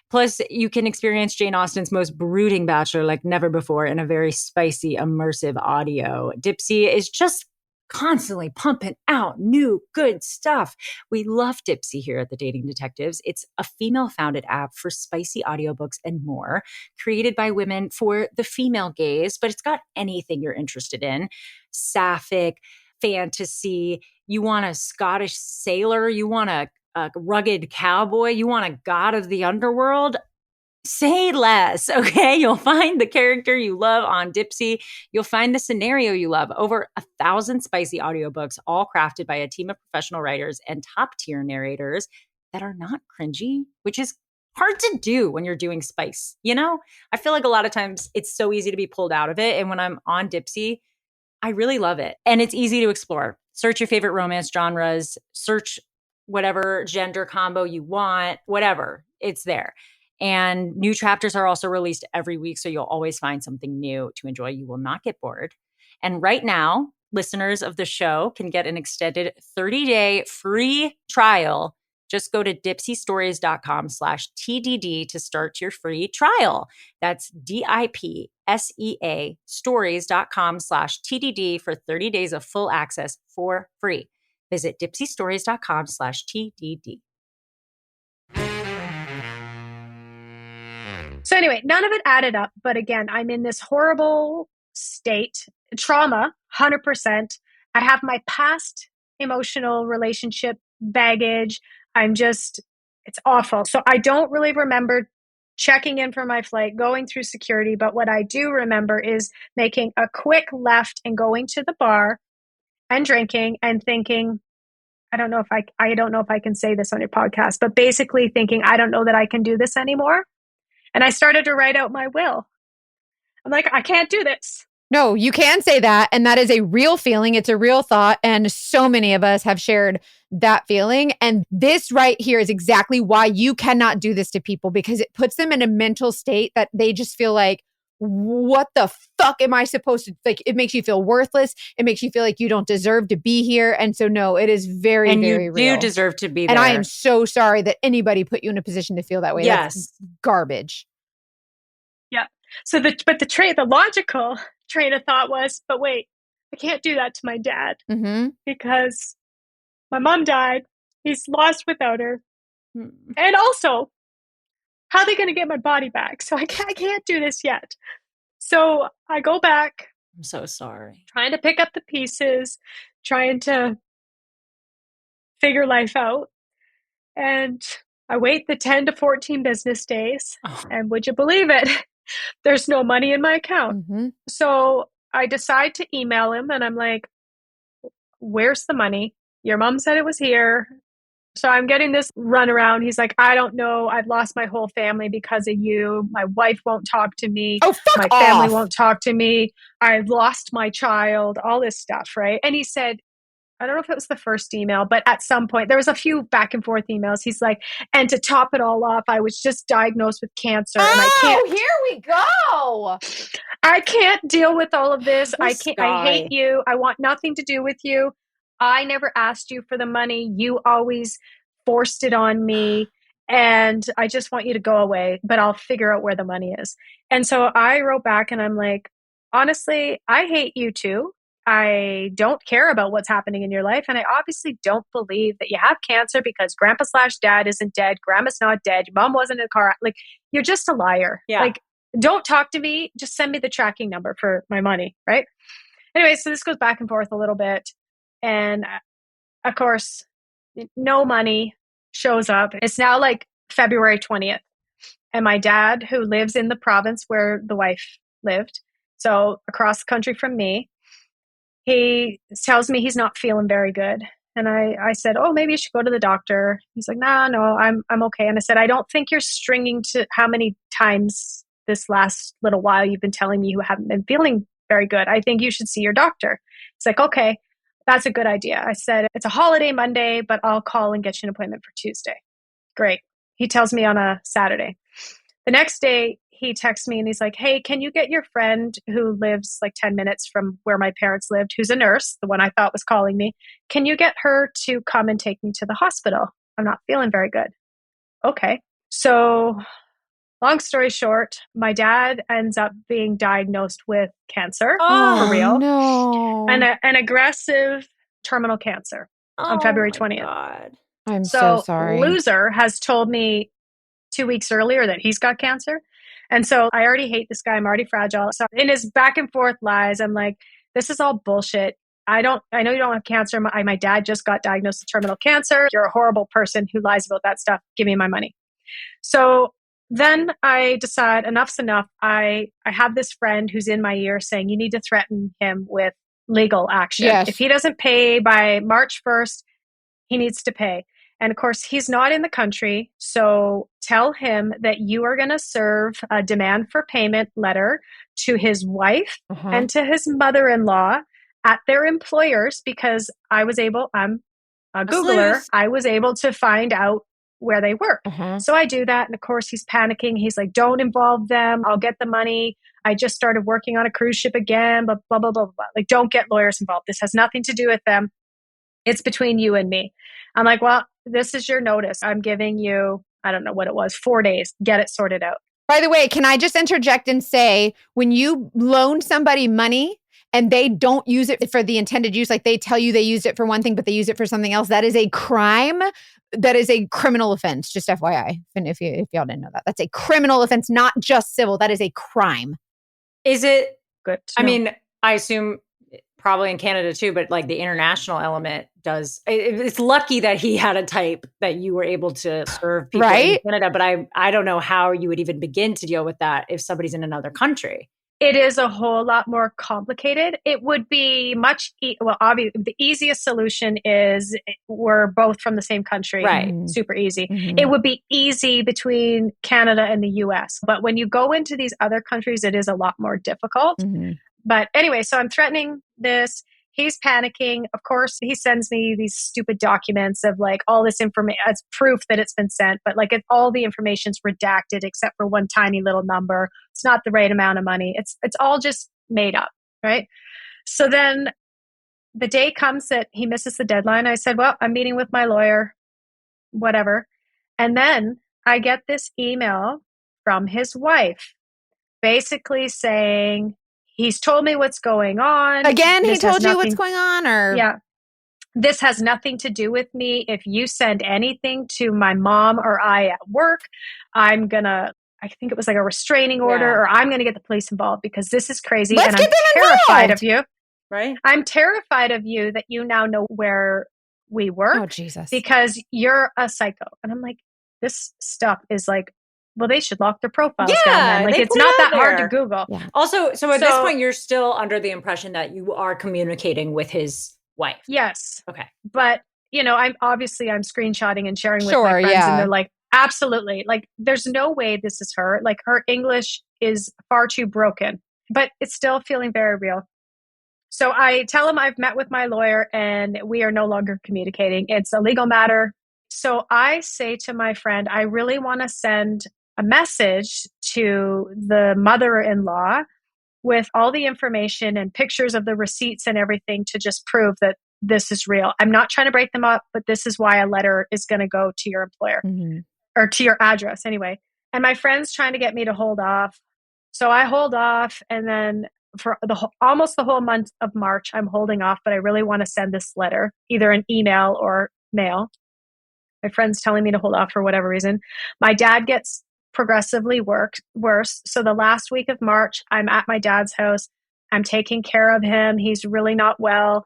S3: Plus, you can experience Jane Austen's most brooding bachelor like never before in a very spicy, immersive audio. Dipsy is just constantly pumping out new, good stuff. We love Dipsy here at the Dating Detectives. It's a female-founded app for spicy audiobooks and more, created by women for the female gaze, but it's got anything you're interested in. Sapphic, fantasy, you want a Scottish sailor, you want a rugged cowboy, you want a god of the underworld, say less, okay? You'll find the character you love on Dipsy. You'll find the scenario you love. Over 1,000 spicy audiobooks, all crafted by a team of professional writers and top-tier narrators that are not cringy, which is hard to do when you're doing spice. I feel like a lot of times it's so easy to be pulled out of it. And when I'm on Dipsy, I really love it. And it's easy to explore. Search your favorite romance genres, search whatever gender combo you want, whatever, it's there. And new chapters are also released every week, so you'll always find something new to enjoy. You will not get bored. And right now, listeners of the show can get an extended 30-day free trial. Just go to dipsystories.com/TDD to start your free trial. That's DIPSEA stories.com/TDD for 30 days of full access for free. Visit dipsystories.com/TDD.
S4: So anyway, none of it added up. But again, I'm in this horrible state, trauma, 100%. I have my past emotional relationship baggage. It's awful. So I don't really remember checking in for my flight, going through security. But what I do remember is making a quick left and going to the bar and drinking and thinking, I don't know if I can say this on your podcast, but basically thinking, I don't know that I can do this anymore. And I started to write out my will. I'm like, I can't do this.
S2: No, you can say that. And that is a real feeling. It's a real thought. And so many of us have shared that feeling. And this right here is exactly why you cannot do this to people, because it puts them in a mental state that they just feel like, what the fuck am I supposed to, like, it makes you feel worthless. It makes you feel like you don't deserve to be here. And so, no, it is very, very real.
S3: You do deserve to be there.
S2: And I am so sorry that anybody put you in a position to feel that way.
S3: Yes.
S2: That's garbage.
S4: Yeah. So the logical train of thought was, but wait, I can't do that to my dad because my mom died. He's lost without her. And also, how are they going to get my body back? So I can't do this yet. So I go back.
S3: I'm so sorry.
S4: Trying to pick up the pieces, trying to figure life out. And I wait the 10 to 14 business days. Oh. And would you believe it? There's no money in my account. So I decide to email him and I'm like, where's the money? Your mom said it was here. So I'm getting this runaround. He's like, I don't know. I've lost my whole family because of you. My wife won't talk to me.
S2: Oh, fuck
S4: my family won't talk to me. I've lost my child, all this stuff, right? And he said, I don't know if it was the first email, but at some point, there was a few back and forth emails. He's like, and to top it all off, I was just diagnosed with cancer. And I can't.
S2: Here we go.
S4: I can't deal with all of this. I can't.
S3: guy.
S4: I hate you. I want nothing to do with you. I never asked you for the money. You always forced it on me. And I just want you to go away, but I'll figure out where the money is. And so I wrote back and I'm like, honestly, I hate you too. I don't care about what's happening in your life. And I obviously don't believe that you have cancer because grandpa/dad isn't dead. Grandma's not dead. Your mom wasn't in a car. Like, you're just a liar.
S3: Yeah.
S4: Like, don't talk to me. Just send me the tracking number for my money. Right. Anyway, so this goes back and forth a little bit. And of course, no money shows up. It's now like February 20th. And my dad, who lives in the province where the wife lived, so across the country from me, he tells me he's not feeling very good. And I said, oh, maybe you should go to the doctor. He's like, no, I'm okay. And I said, I don't think you're stringing to how many times this last little while you've been telling me you haven't been feeling very good. I think you should see your doctor. He's like, okay, that's a good idea. I said, it's a holiday Monday, but I'll call and get you an appointment for Tuesday. Great. He tells me on a Saturday. The next day, he texts me and he's like, hey, can you get your friend who lives like 10 minutes from where my parents lived, who's a nurse, the one I thought was calling me, can you get her to come and take me to the hospital? I'm not feeling very good. Okay. So long story short, my dad ends up being diagnosed with cancer, for real.
S2: No.
S4: An aggressive terminal cancer on February 20th.
S3: God.
S2: I'm so sorry.
S4: Loser has told me 2 weeks earlier that he's got cancer. And so I already hate this guy. I'm already fragile. So in his back and forth lies, I'm like, this is all bullshit. I know you don't have cancer. My dad just got diagnosed with terminal cancer. You're a horrible person who lies about that stuff. Give me my money. So then I decide enough's enough. I have this friend who's in my ear saying, you need to threaten him with legal action.
S2: Yes.
S4: If he doesn't pay by March 1st, he needs to pay. And of course, he's not in the country. So tell him that you are going to serve a demand for payment letter to his wife and to his mother-in-law at their employers, because I'm a Googler. I was able to find out where they work. So I do that. And of course, he's panicking. He's like, don't involve them. I'll get the money. I just started working on a cruise ship again, but blah, blah, blah, blah. Like, don't get lawyers involved. This has nothing to do with them. It's between you and me. I'm like, well, this is your notice. I'm giving you, I don't know what it was, 4 days. Get it sorted out.
S2: By the way, can I just interject and say, when you loan somebody money and they don't use it for the intended use, like they tell you they used it for one thing, but they use it for something else, that is a crime. That is a criminal offense, just FYI. If y'all didn't know that. That's a criminal offense, not just civil. That is a crime.
S3: Is it
S4: good?
S3: I mean, I assume probably in Canada too, but like the international element does. It's lucky that he had a type that you were able to serve people in Canada, but I don't know how you would even begin to deal with that if somebody's in another country.
S4: It is a whole lot more complicated. It would be obviously the easiest solution is we're both from the same country.
S3: Right.
S4: Super easy. It would be easy between Canada and the US. But when you go into these other countries, it is a lot more difficult. But anyway, so I'm threatening this. He's panicking. Of course, he sends me these stupid documents of like all this information as proof that it's been sent. But like all the information's redacted except for one tiny little number. It's not the right amount of money. It's all just made up, right? So then the day comes that he misses the deadline. I said, well, I'm meeting with my lawyer, whatever. And then I get this email from his wife basically saying, he's told me what's going on.
S2: Again, he told you what's going on? Or
S4: yeah. This has nothing to do with me. If you send anything to my mom or I at work, I think it was like a restraining order, or I'm going to get the police involved because this is crazy.
S2: Let's
S4: and
S2: get
S4: I'm
S2: them
S4: terrified
S2: involved.
S4: of you.
S3: Right.
S4: I'm terrified of you that you now know where we work.
S2: Oh, Jesus.
S4: Because you're a psycho. And I'm like, this stuff is like, well, they should lock their profiles down then. Like, it's not that hard to Google.
S3: Yeah. Also, so at this point, you're still under the impression that you are communicating with his wife.
S4: Yes.
S3: Okay.
S4: But, I'm screenshotting and sharing with my friends,
S2: yeah.
S4: and they're like, absolutely. Like, there's no way this is her. Like, her English is far too broken, but it's still feeling very real. So I tell him I've met with my lawyer and we are no longer communicating. It's a legal matter. So I say to my friend, I really want to send a message to the mother-in-law with all the information and pictures of the receipts and everything to just prove that this is real. I'm not trying to break them up, but this is why a letter is going to go to your employer or to your address anyway. And my friend's trying to get me to hold off. So I hold off, and then for almost the whole month of March, I'm holding off, but I really want to send this letter, either an email or mail. My friend's telling me to hold off for whatever reason. My dad gets progressively worse. So the last week of March, I'm at my dad's house. I'm taking care of him. He's really not well.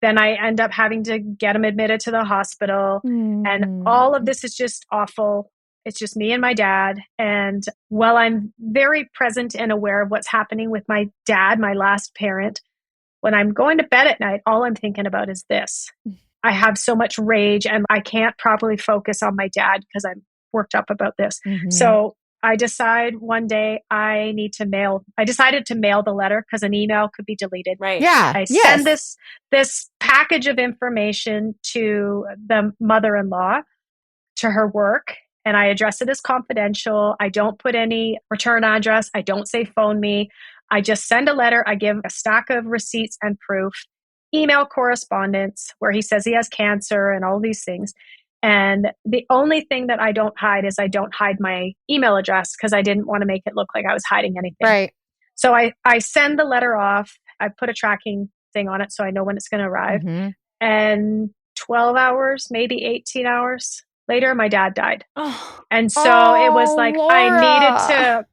S4: Then I end up having to get him admitted to the hospital. And all of this is just awful. It's just me and my dad. And while I'm very present and aware of what's happening with my dad, my last parent, when I'm going to bed at night, all I'm thinking about is this. I have so much rage and I can't properly focus on my dad because I'm worked up about this. So I decide one day I decided to mail the letter because an email could be deleted.
S3: Right.
S2: Yeah.
S4: I send this package of information to the mother-in-law, to her work, and I address it as confidential. I don't put any return address. I don't say phone me. I just send a letter. I give a stack of receipts and proof, email correspondence where he says he has cancer and all these things. And the only thing that I don't hide is I don't hide my email address because I didn't want to make it look like I was hiding anything.
S2: Right.
S4: So I send the letter off. I put a tracking thing on it so I know when it's going to arrive. And 12 hours, maybe 18 hours later, my dad died. And so it was like,
S2: Laura.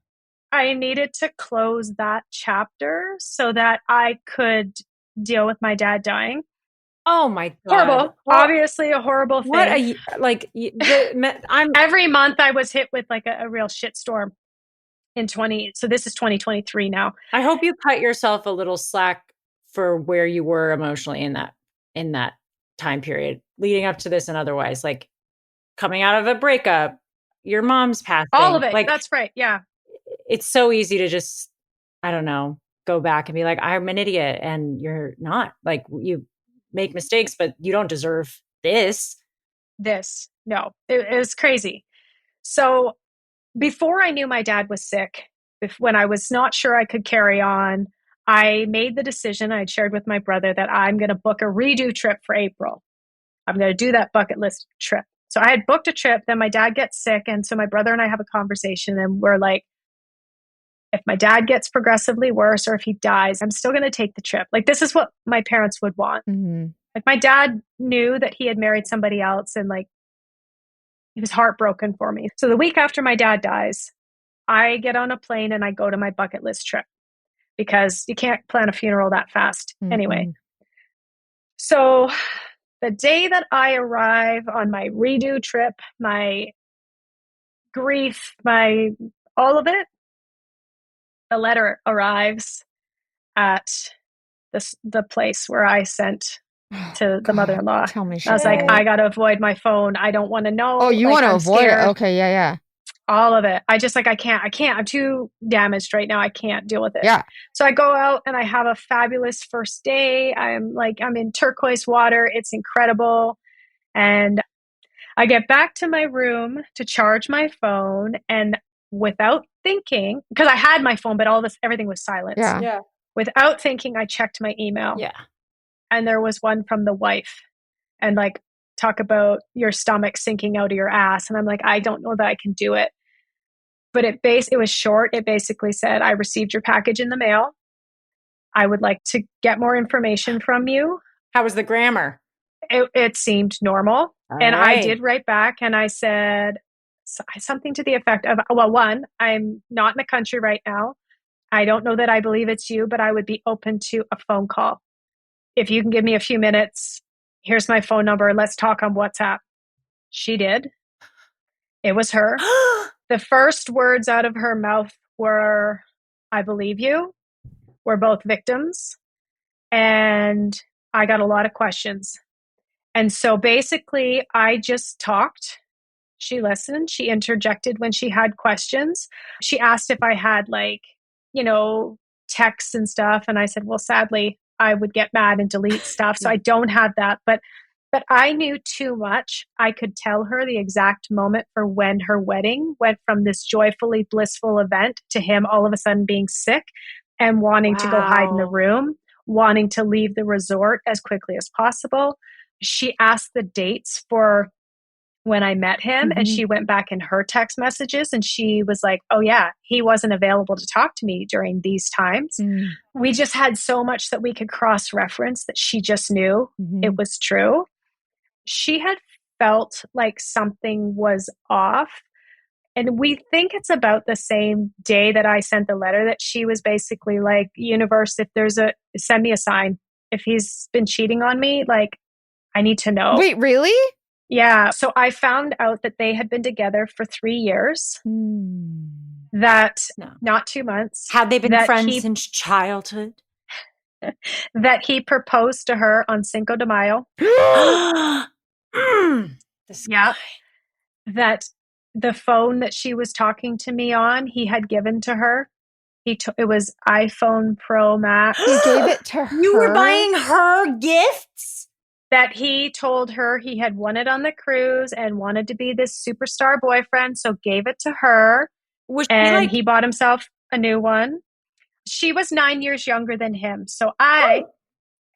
S4: I needed to close that chapter so that I could deal with my dad dying.
S3: Oh my God.
S4: Horrible. Obviously a horrible thing. Every month I was hit with like a real shitstorm so this is 2023 now.
S3: I hope you cut yourself a little slack for where you were emotionally in that time period leading up to this and otherwise, like coming out of a breakup, your mom's passing.
S4: All of it.
S3: Like,
S4: that's right. Yeah.
S3: It's so easy to just, I don't know, go back and be like, I'm an idiot. And you're not. Like, you make mistakes, but you don't deserve this.
S4: No, it was crazy. So before I knew my dad was sick, when I was not sure I could carry on, I made the decision I'd shared with my brother that I'm going to book a redo trip for April. I'm going to do that bucket list trip. So I had booked a trip, then my dad gets sick. And so my brother and I have a conversation and we're like, if my dad gets progressively worse or if he dies, I'm still going to take the trip. Like, this is what my parents would want. Like, my dad knew that he had married somebody else and like, he was heartbroken for me. So the week after my dad dies, I get on a plane and I go to my bucket list trip because you can't plan a funeral that fast anyway. So the day that I arrive on my redo trip, my grief, all of it, the letter arrives at the place where I sent to the mother-in-law.
S2: Tell me.
S4: I was like, I got to avoid my phone. I don't want to know.
S2: Oh, you want to avoid
S4: scared.
S2: it? Okay. Yeah.
S4: All of it. I just I can't. I'm too damaged right now. I can't deal with it.
S2: Yeah.
S4: So I go out and I have a fabulous first day. I'm in turquoise water. It's incredible. And I get back to my room to charge my phone, and without thinking, because I had my phone, but everything was silent.
S2: Yeah.
S4: Without thinking, I checked my email.
S3: Yeah.
S4: And there was one from the wife, and like, talk about your stomach sinking out of your ass. And I'm like, I don't know that I can do it. But it was short. It basically said, I received your package in the mail. I would like to get more information from you.
S3: How was the grammar?
S4: It seemed normal. And
S3: right.
S4: I did write back and I said something to the effect of, well, one, I'm not in the country right now. I don't know that I believe it's you, but I would be open to a phone call. If you can give me a few minutes, here's my phone number. Let's talk on WhatsApp. She did. It was her. The first words out of her mouth were, I believe you. We're both victims. And I got a lot of questions. And so basically, I just talked. She listened. She interjected when she had questions. She asked if I had, like, texts and stuff. And I said, well, sadly, I would get mad and delete stuff. So I don't have that. But I knew too much. I could tell her the exact moment for when her wedding went from this joyfully blissful event to him all of a sudden being sick and wanting to go hide in the room, wanting to leave the resort as quickly as possible. She asked the dates for when I met him, and she went back in her text messages and she was like, oh yeah, he wasn't available to talk to me during these times. We just had so much that we could cross-reference that she just knew it was true. She had felt like something was off. And we think it's about the same day that I sent the letter that she was basically like, universe, if send me a sign. If he's been cheating on me, like, I need to know.
S2: Wait, really?
S4: Yeah. So I found out that they had been together for 3 years. That not 2 months.
S3: Had they been friends since childhood?
S4: That he proposed to her on Cinco de Mayo. Yeah. That the phone that she was talking to me on, he had given to her. It was iPhone Pro Max.
S2: He gave it to her.
S3: You were buying her gifts?
S4: That he told her he had won it on the cruise and wanted to be this superstar boyfriend, so gave it to her. And he bought himself a new one. She was 9 years younger than him. So I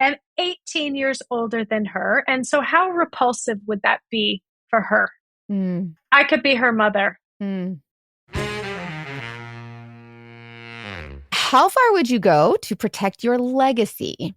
S4: am 18 years older than her. And so how repulsive would that be for her? I could be her mother.
S2: How far would you go to protect your legacy?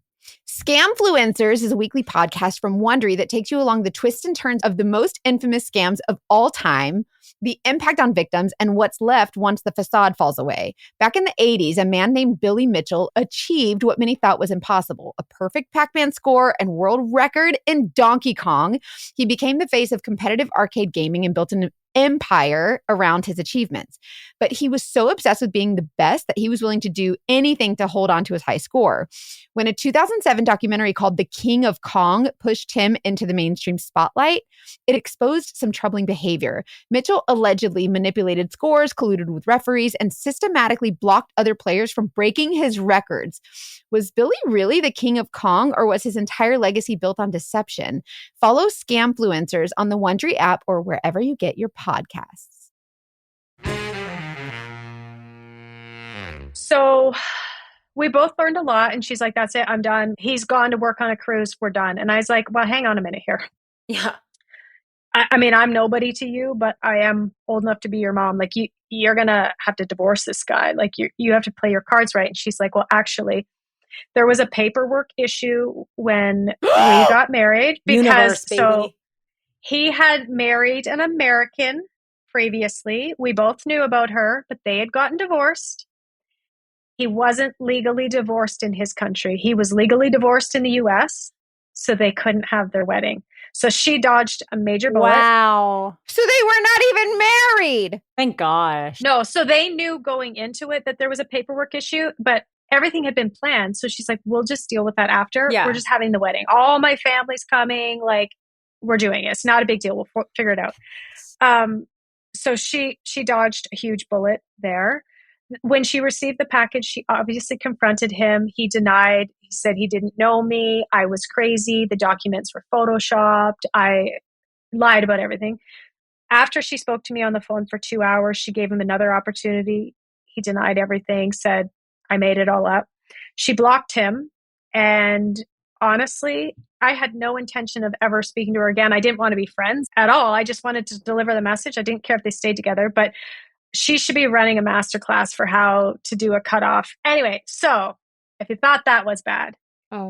S2: Scamfluencers is a weekly podcast from Wondery that takes you along the twists and turns of the most infamous scams of all time, the impact on victims, and what's left once the facade falls away. Back in the 80s, a man named Billy Mitchell achieved what many thought was impossible, a perfect Pac-Man score and world record in Donkey Kong. He became the face of competitive arcade gaming and built an empire around his achievements. But he was so obsessed with being the best that he was willing to do anything to hold on to his high score. When a 2007 documentary called The King of Kong pushed him into the mainstream spotlight, it exposed some troubling behavior. Mitchell allegedly manipulated scores, colluded with referees, and systematically blocked other players from breaking his records. Was Billy really the King of Kong, or was his entire legacy built on deception? Follow Scamfluencers on the Wondery app or wherever you get your podcasts.
S4: So we both learned a lot, and she's like, that's it, I'm done. He's gone to work on a cruise, we're done. And I was like, well, hang on a minute here.
S3: Yeah.
S4: I mean, I'm nobody to you, but I am old enough to be your mom. Like, you're going to have to divorce this guy. Like, you have to play your cards right. And she's like, well, actually, there was a paperwork issue when we got married because so he had married an American previously. We both knew about her, but they had gotten divorced. He wasn't legally divorced in his country. He was legally divorced in the US, so they couldn't have their wedding. So she dodged a major bullet.
S3: Wow.
S2: So they were not even married.
S3: Thank gosh.
S4: No, so they knew going into it that there was a paperwork issue, but everything had been planned. So she's like, we'll just deal with that after.
S3: Yeah.
S4: We're just having the wedding. All my family's coming. Like, we're doing it. It's not a big deal. We'll figure it out. So she dodged a huge bullet there. When she received the package, she obviously confronted him. He denied. He said he didn't know me. I was crazy. The documents were photoshopped. I lied about everything. After she spoke to me on the phone for 2 hours, she gave him another opportunity. He denied everything, said, I made it all up. She blocked him. And honestly, I had no intention of ever speaking to her again. I didn't want to be friends at all. I just wanted to deliver the message. I didn't care if they stayed together, but she should be running a masterclass for how to do a cutoff. Anyway, so if you thought that was bad,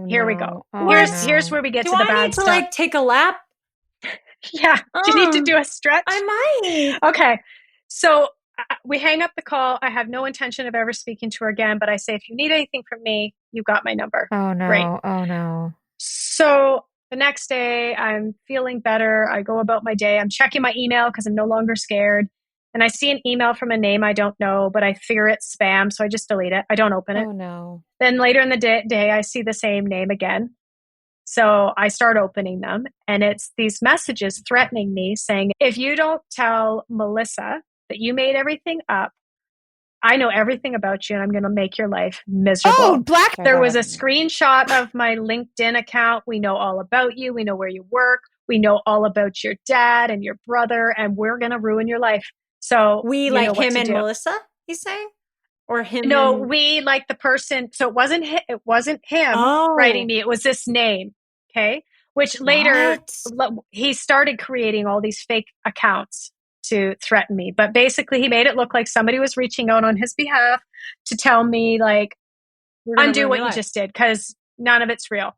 S4: here we go. Here's where we get to the bad
S3: I need
S4: stuff.
S3: to like take a lap?
S4: Yeah. Do you need to do a stretch?
S3: I might.
S4: Okay. So we hang up the call. I have no intention of ever speaking to her again, but I say, if you need anything from me, you got my number.
S2: Oh no.
S4: Great.
S2: Oh no.
S4: So the next day I'm feeling better. I go about my day. I'm checking my email because I'm no longer scared. And I see an email from a name I don't know, but I figure it's spam. So I just delete it. I don't open it.
S2: Oh no.
S4: Then later in the day, I see the same name again. So I start opening them, and it's these messages threatening me saying, if you don't tell Melissa that you made everything up, I know everything about you and I'm going to make your life miserable.
S2: Oh, black.
S4: There was a screenshot of my LinkedIn account. We know all about you. We know where you work. We know all about your dad and your brother, and we're going to ruin your life. So
S3: we
S4: you
S3: like
S4: know what
S3: him
S4: to
S3: and
S4: do.
S3: Melissa, he's saying? Or him?
S4: No,
S3: and...
S4: we like the person. So it wasn't him writing me. It was this name. Okay. Which later he started creating all these fake accounts to threaten me. But basically he made it look like somebody was reaching out on his behalf to tell me like, undo what you just did, because none of it's real.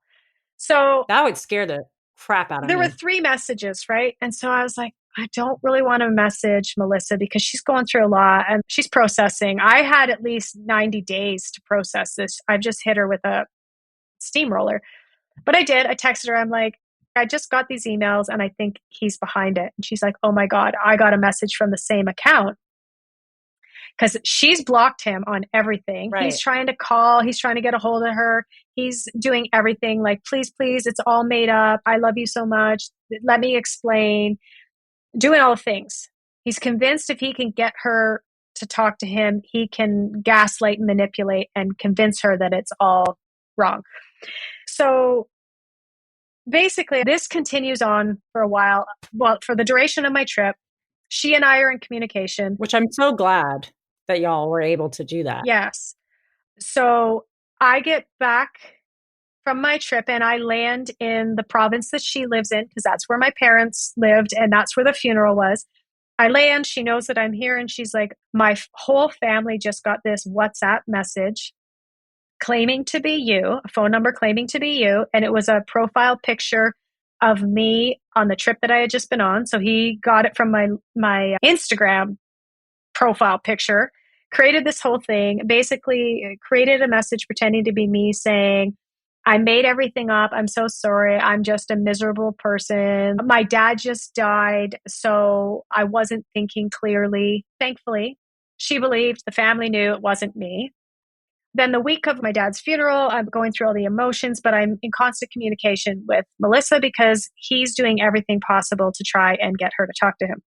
S4: So
S3: that would scare the crap out of me.
S4: There were 3 messages, right? And so I was like, I don't really want to message Melissa because she's going through a lot and she's processing. I had at least 90 days to process this. I've just hit her with a steamroller. But I did. I texted her. I'm like, I just got these emails and I think he's behind it. And she's like, oh my God, I got a message from the same account. Because she's blocked him on everything. Right. He's trying to call. He's trying to get a hold of her. He's doing everything like, please, please, it's all made up. I love you so much. Let me explain. Doing all the things. He's convinced if he can get her to talk to him, he can gaslight and manipulate and convince her that it's all wrong. So basically, this continues on for a while. Well, for the duration of my trip, she and I are in communication.
S3: Which I'm so glad that y'all were able to do that.
S4: Yes. So I get back from my trip and I land in the province that she lives in, because that's where my parents lived and that's where the funeral was. I land, she knows that I'm here, and she's like, my whole family just got this WhatsApp message claiming to be you, a phone number claiming to be you. And it was a profile picture of me on the trip that I had just been on. So he got it from my Instagram profile picture, created this whole thing, basically created a message pretending to be me saying, I made everything up. I'm so sorry. I'm just a miserable person. My dad just died, so I wasn't thinking clearly. Thankfully, she believed, the family knew it wasn't me. Then the week of my dad's funeral, I'm going through all the emotions, but I'm in constant communication with Melissa because he's doing everything possible to try and get her to talk to him.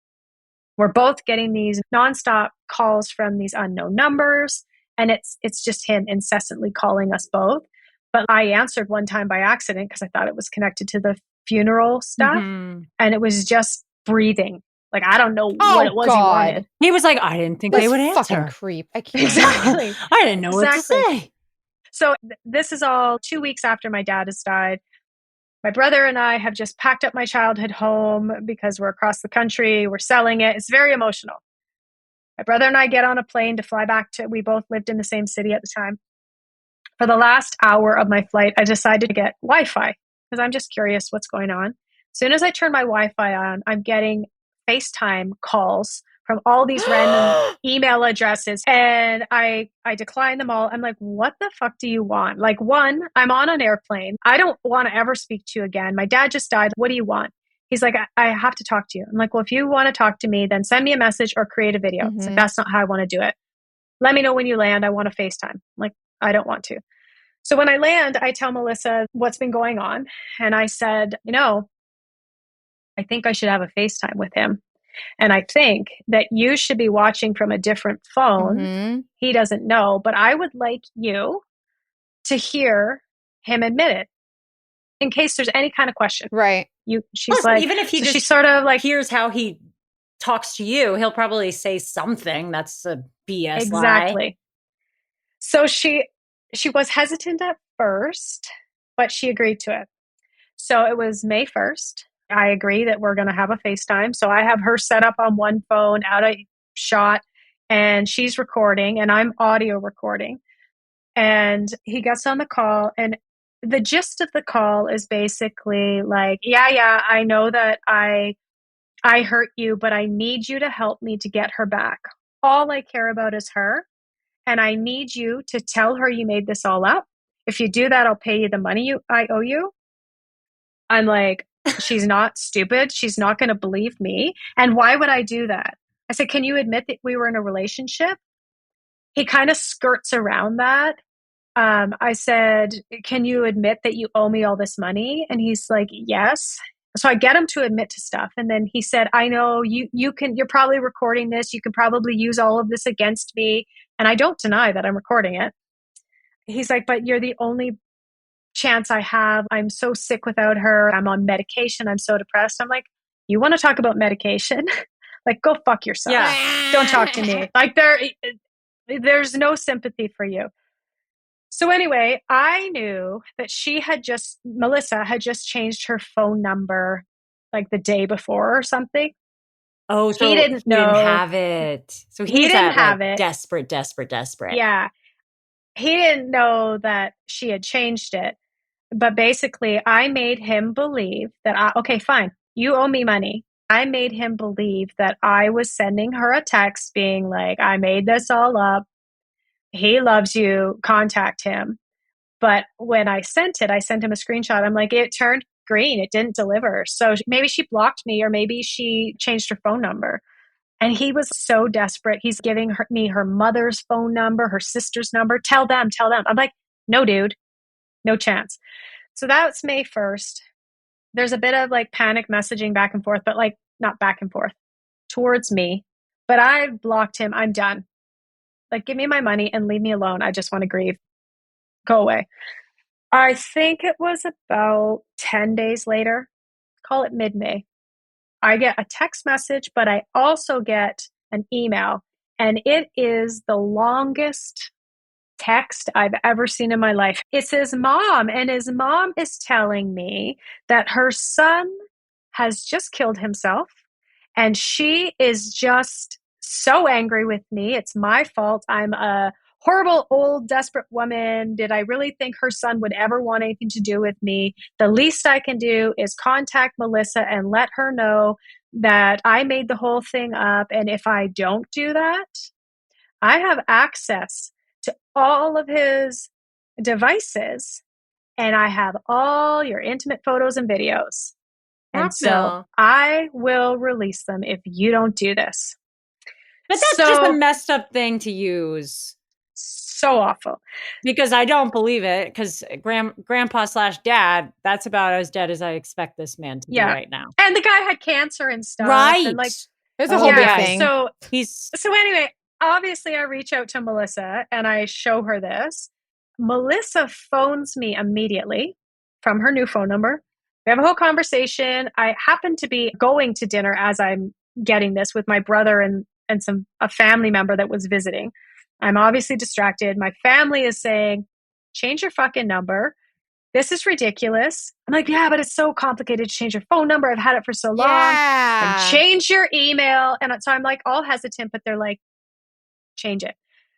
S4: We're both getting these nonstop calls from these unknown numbers, and it's just him incessantly calling us both. But I answered one time by accident because I thought it was connected to the funeral stuff, and it was just breathing. Like, I don't know what it was he wanted.
S3: He was like, I didn't think they would answer.
S2: Fucking creep. I can't.
S4: Exactly.
S3: I didn't know what to say.
S4: So this is all 2 weeks after my dad has died. My brother and I have just packed up my childhood home because we're across the country. We're selling it. It's very emotional. My brother and I get on a plane to fly back to, we both lived in the same city at the time. For the last hour of my flight, I decided to get Wi-Fi because I'm just curious what's going on. As soon as I turn my Wi-Fi on, I'm getting FaceTime calls from all these random email addresses, and I decline them all. I'm like, what the fuck do you want? Like, one, I'm on an airplane. I don't want to ever speak to you again. My dad just died. What do you want? He's like, I have to talk to you. I'm like, well, if you want to talk to me, then send me a message or create a video. It's like, that's not how I want to do it. Let me know when you land. I want to FaceTime. I'm like, I don't want to. So when I land, I tell Melissa what's been going on. And I said, I think I should have a FaceTime with him. And I think that you should be watching from a different phone. He doesn't know, but I would like you to hear him admit it in case there's any kind of question.
S2: Right.
S4: She's
S3: Plus,
S4: like,
S3: even if he
S4: so
S3: just
S4: she's sort of like,
S3: hears how he talks to you, he'll probably say something that's a BS
S4: exactly.
S3: lie.
S4: So she was hesitant at first, but she agreed to it. So it was May 1st. I agree that we're going to have a FaceTime. So I have her set up on one phone out of shot, and she's recording and I'm audio recording. And he gets on the call, and the gist of the call is basically like, yeah, I know that I hurt you, but I need you to help me to get her back. All I care about is her. And I need you to tell her you made this all up. If you do that, I'll pay you the money I owe you. I'm like, she's not stupid. She's not going to believe me. And why would I do that? I said, can you admit that we were in a relationship? He kind of skirts around that. I said, can you admit that you owe me all this money? And he's like, yes. So I get him to admit to stuff. And then he said, I know you're probably recording this. You can probably use all of this against me. And I don't deny that I'm recording it. He's like, but you're the only chance I have. I'm so sick without her. I'm on medication. I'm so depressed. I'm like, you want to talk about medication? Like, go fuck yourself.
S3: Yeah.
S4: Don't talk to me. Like, there's no sympathy for you. So anyway, I knew that Melissa had just changed her phone number like the day before or something.
S3: Oh, so
S4: he didn't know.
S3: Didn't have it. So
S4: he didn't have it.
S3: Desperate.
S4: Yeah. He didn't know that she had changed it. But basically, I made him believe that, okay, fine, you owe me money. I made him believe that I was sending her a text being like, I made this all up. He loves you. Contact him. But when I sent him a screenshot. I'm like, it turned green. It didn't deliver. So maybe she blocked me, or maybe she changed her phone number. And he was so desperate. He's giving me her mother's phone number, her sister's number. Tell them. I'm like, no, dude, no chance. So that's May 1st. There's a bit of like panic messaging back and forth, but like not back and forth towards me. But I blocked him. I'm done. Like, give me my money and leave me alone. I just want to grieve. Go away. I think it was about 10 days later, call it mid-May. I get a text message, but I also get an email. And it is the longest text I've ever seen in my life. It's his mom, and his mom is telling me that her son has just killed himself, and she is just so angry with me. It's my fault. I'm a horrible, old, desperate woman. Did I really think her son would ever want anything to do with me? The least I can do is contact Melissa and let her know that I made the whole thing up. And if I don't do that, I have access to all of his devices, and I have all your intimate photos and videos. And so I will release them if you don't do this.
S3: But that's just a messed up thing to use.
S4: So awful.
S3: Because I don't believe it, because grandpa/dad, that's about as dead as I expect this man to be right now.
S4: And the guy had cancer and stuff.
S3: Right.
S4: And like,
S2: there's a whole big thing.
S4: So anyway, obviously I reach out to Melissa and I show her this. Melissa phones me immediately from her new phone number. We have a whole conversation. I happen to be going to dinner as I'm getting this with my brother and a family member that was visiting. I'm obviously distracted. My family is saying, change your fucking number. This is ridiculous. I'm like, yeah, but it's so complicated to change your phone number. I've had it for so long. And change your email. And so I'm like all hesitant, but they're like, change it.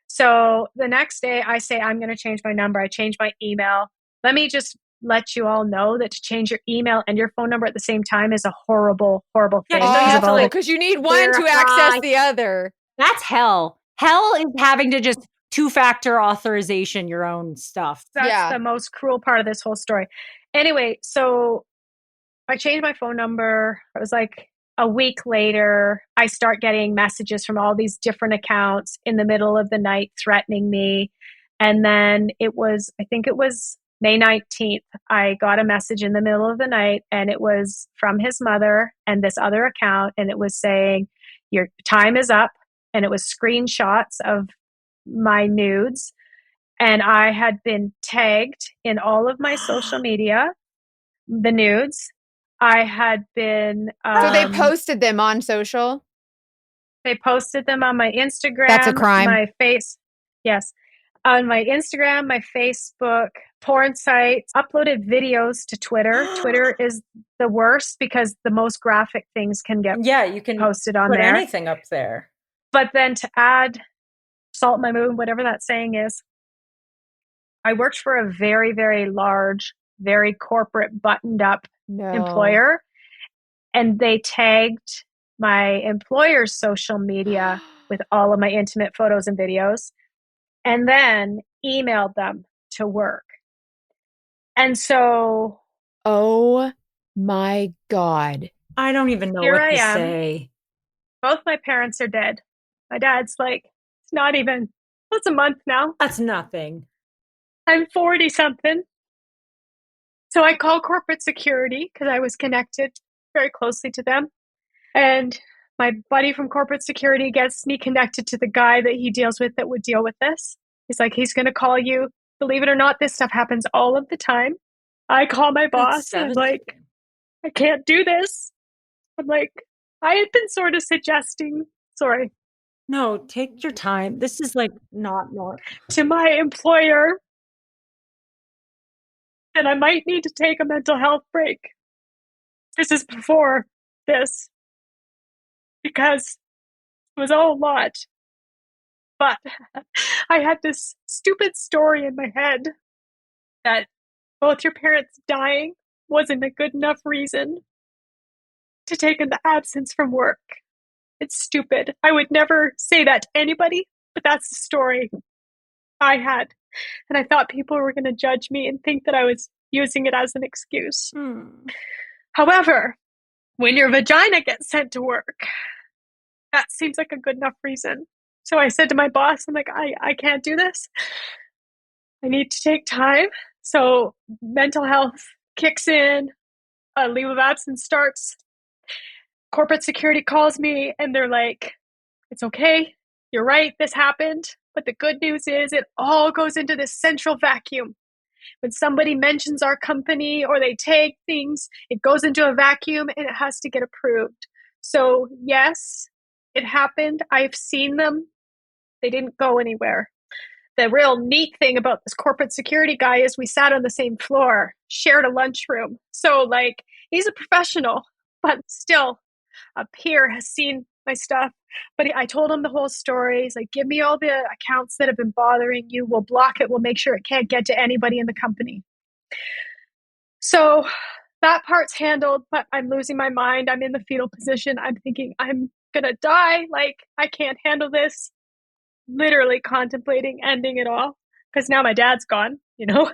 S4: So the next day I say, I'm going to change my number. I change my email. Let me just let you all know that to change your email and your phone number at the same time is a horrible, horrible thing.
S2: Because you need one to access the other.
S3: That's hell. Hell is having to just two-factor authorization your own stuff.
S4: That's the most cruel part of this whole story. Anyway, so I changed my phone number. It was like a week later, I start getting messages from all these different accounts in the middle of the night threatening me. And then I think it was May 19th, I got a message in the middle of the night, and it was from his mother and this other account. And it was saying, your time is up. And it was screenshots of my nudes. And I had been tagged in all of my social media, the nudes. I had been...
S2: so they posted them on social?
S4: They posted them on my Instagram.
S2: That's a crime.
S4: My face. Yes. On my Instagram, my Facebook, porn sites, uploaded videos to Twitter. Twitter is the worst because the most graphic things can get
S3: you can
S4: posted on
S3: put
S4: there.
S3: Anything up there.
S4: But then to add salt in my wound, whatever that saying is, I worked for a very, very large, very corporate, buttoned up employer. And they tagged my employer's social media with all of my intimate photos and videos, and then emailed them to work. And so...
S2: Oh my God.
S3: I don't even know what to say.
S4: Both my parents are dead. My dad's like, it's not even, what's a month now?
S3: That's nothing.
S4: I'm 40 something. So I call corporate security because I was connected very closely to them. And my buddy from corporate security gets me connected to the guy that he deals with that would deal with this. He's like, he's going to call you. Believe it or not, this stuff happens all of the time. I call my boss and I'm like, I can't do this. I'm like, I had been sort of suggesting, sorry.
S3: No, take your time. This is like not more.
S4: To my employer that I might need to take a mental health break. This is before this. Because it was all a lot. But I had this stupid story in my head that both your parents dying wasn't a good enough reason to take an absence from work. It's stupid. I would never say that to anybody, but that's the story I had. And I thought people were going to judge me and think that I was using it as an excuse. However, when your vagina gets sent to work, that seems like a good enough reason. So I said to my boss, I'm like, I can't do this. I need to take time. So mental health kicks in, a leave of absence starts. Corporate security calls me and they're like, it's okay. You're right. This happened. But the good news is it all goes into this central vacuum. When somebody mentions our company or they take things, it goes into a vacuum and it has to get approved. So yes, it happened. I've seen them. They didn't go anywhere. The real neat thing about this corporate security guy is we sat on the same floor, shared a lunchroom. So like, he's a professional, but still a peer has seen my stuff. But I told him the whole story. He's like, give me all the accounts that have been bothering you. We'll block it. We'll make sure it can't get to anybody in the company. So that part's handled, but I'm losing my mind. I'm in the fetal position. I'm thinking I'm going to die. Like, I can't handle this. Literally contemplating ending it all because now my dad's gone, you know.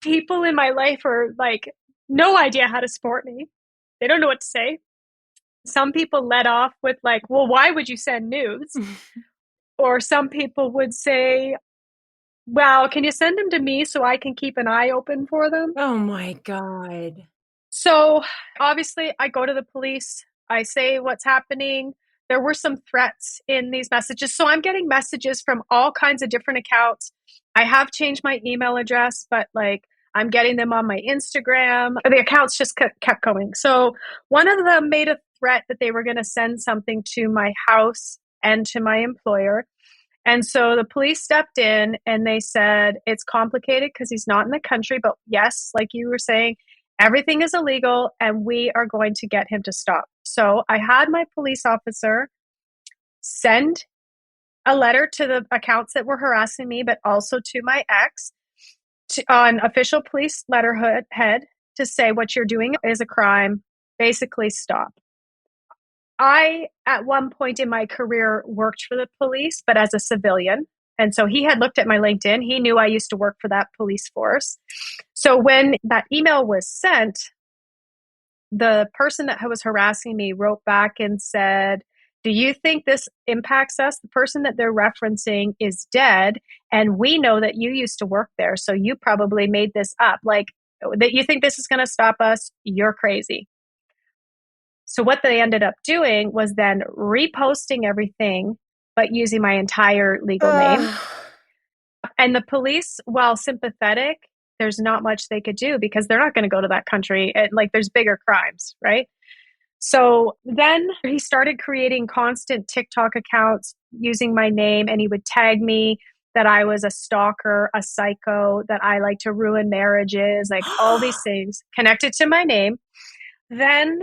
S4: People in my life are like, no idea how to support me. They don't know what to say. Some people let off with like, well, why would you send news? Or some people would say, well, can you send them to me so I can keep an eye open for them?
S3: Oh my God.
S4: So obviously I go to the police. I say what's happening. There were some threats in these messages. So I'm getting messages from all kinds of different accounts. I have changed my email address, but like I'm getting them on my Instagram. The accounts just kept going. So one of them made a threat that they were going to send something to my house and to my employer. And so the police stepped in and they said, it's complicated because he's not in the country. But yes, like you were saying, everything is illegal and we are going to get him to stop. So I had my police officer send a letter to the accounts that were harassing me, but also to my ex on official police letterhead to say what you're doing is a crime. Basically, stop. I, at one point in my career, worked for the police, but as a civilian. And so he had looked at my LinkedIn. He knew I used to work for that police force. So when that email was sent, the person that was harassing me wrote back and said, do you think this impacts us? The person that they're referencing is dead. And we know that you used to work there. So you probably made this up. Like, that you think this is going to stop us? You're crazy. So what they ended up doing was then reposting everything, but using my entire legal name. And the police, while sympathetic, there's not much they could do because they're not going to go to that country. And like, there's bigger crimes, right? So then he started creating constant TikTok accounts using my name, and he would tag me that I was a stalker, a psycho, that I like to ruin marriages, like all these things connected to my name. Then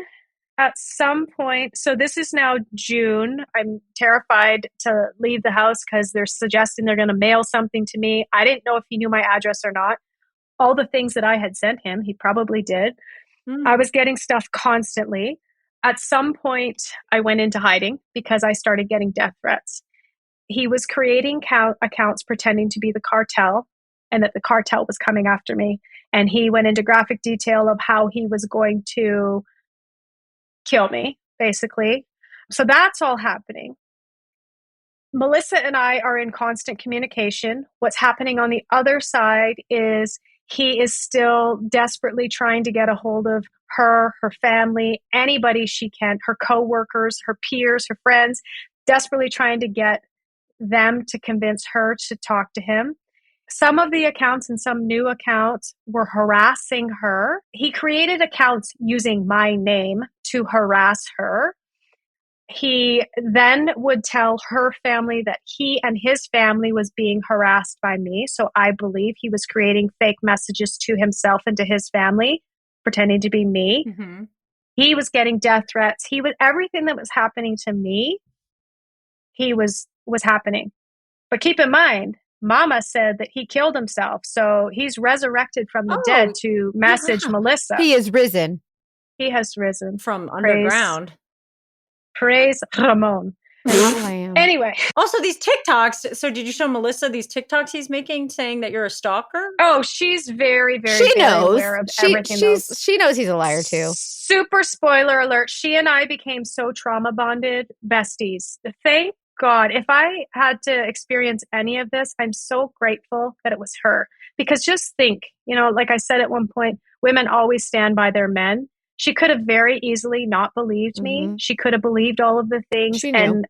S4: at some point, so this is now June, I'm terrified to leave the house because they're suggesting they're going to mail something to me. I didn't know if he knew my address or not. All the things that I had sent him, he probably did. I was getting stuff constantly. At some point, I went into hiding because I started getting death threats. He was creating accounts pretending to be the cartel and that the cartel was coming after me. And he went into graphic detail of how he was going to kill me, basically. So that's all happening. Melissa and I are in constant communication. What's happening on the other side is he is still desperately trying to get a hold of her, her family, anybody she can, her coworkers, her peers, her friends, desperately trying to get them to convince her to talk to him. Some of the accounts and some new accounts were harassing her. He created accounts using my name to harass her. He then would tell her family that he and his family was being harassed by me. So I believe he was creating fake messages to himself and to his family, pretending to be me. Mm-hmm. He was getting death threats. He was everything that was happening to me. He was happening. But keep in mind, Mama said that he killed himself. So he's resurrected from the dead to message Melissa.
S2: He is risen.
S4: He has risen
S3: from underground.
S4: Praise Ramon. Anyway.
S3: Also, these TikToks. So, did you show Melissa these TikToks he's making saying that you're a stalker?
S4: Oh, she's very, very, very aware of everything.
S2: She knows he's a liar too.
S4: Super spoiler alert. She and I became so trauma bonded besties. Thank God. If I had to experience any of this, I'm so grateful that it was her. Because just think, like I said at one point, women always stand by their men. She could have very easily not believed me. She could have believed all of the things.
S2: She knew. And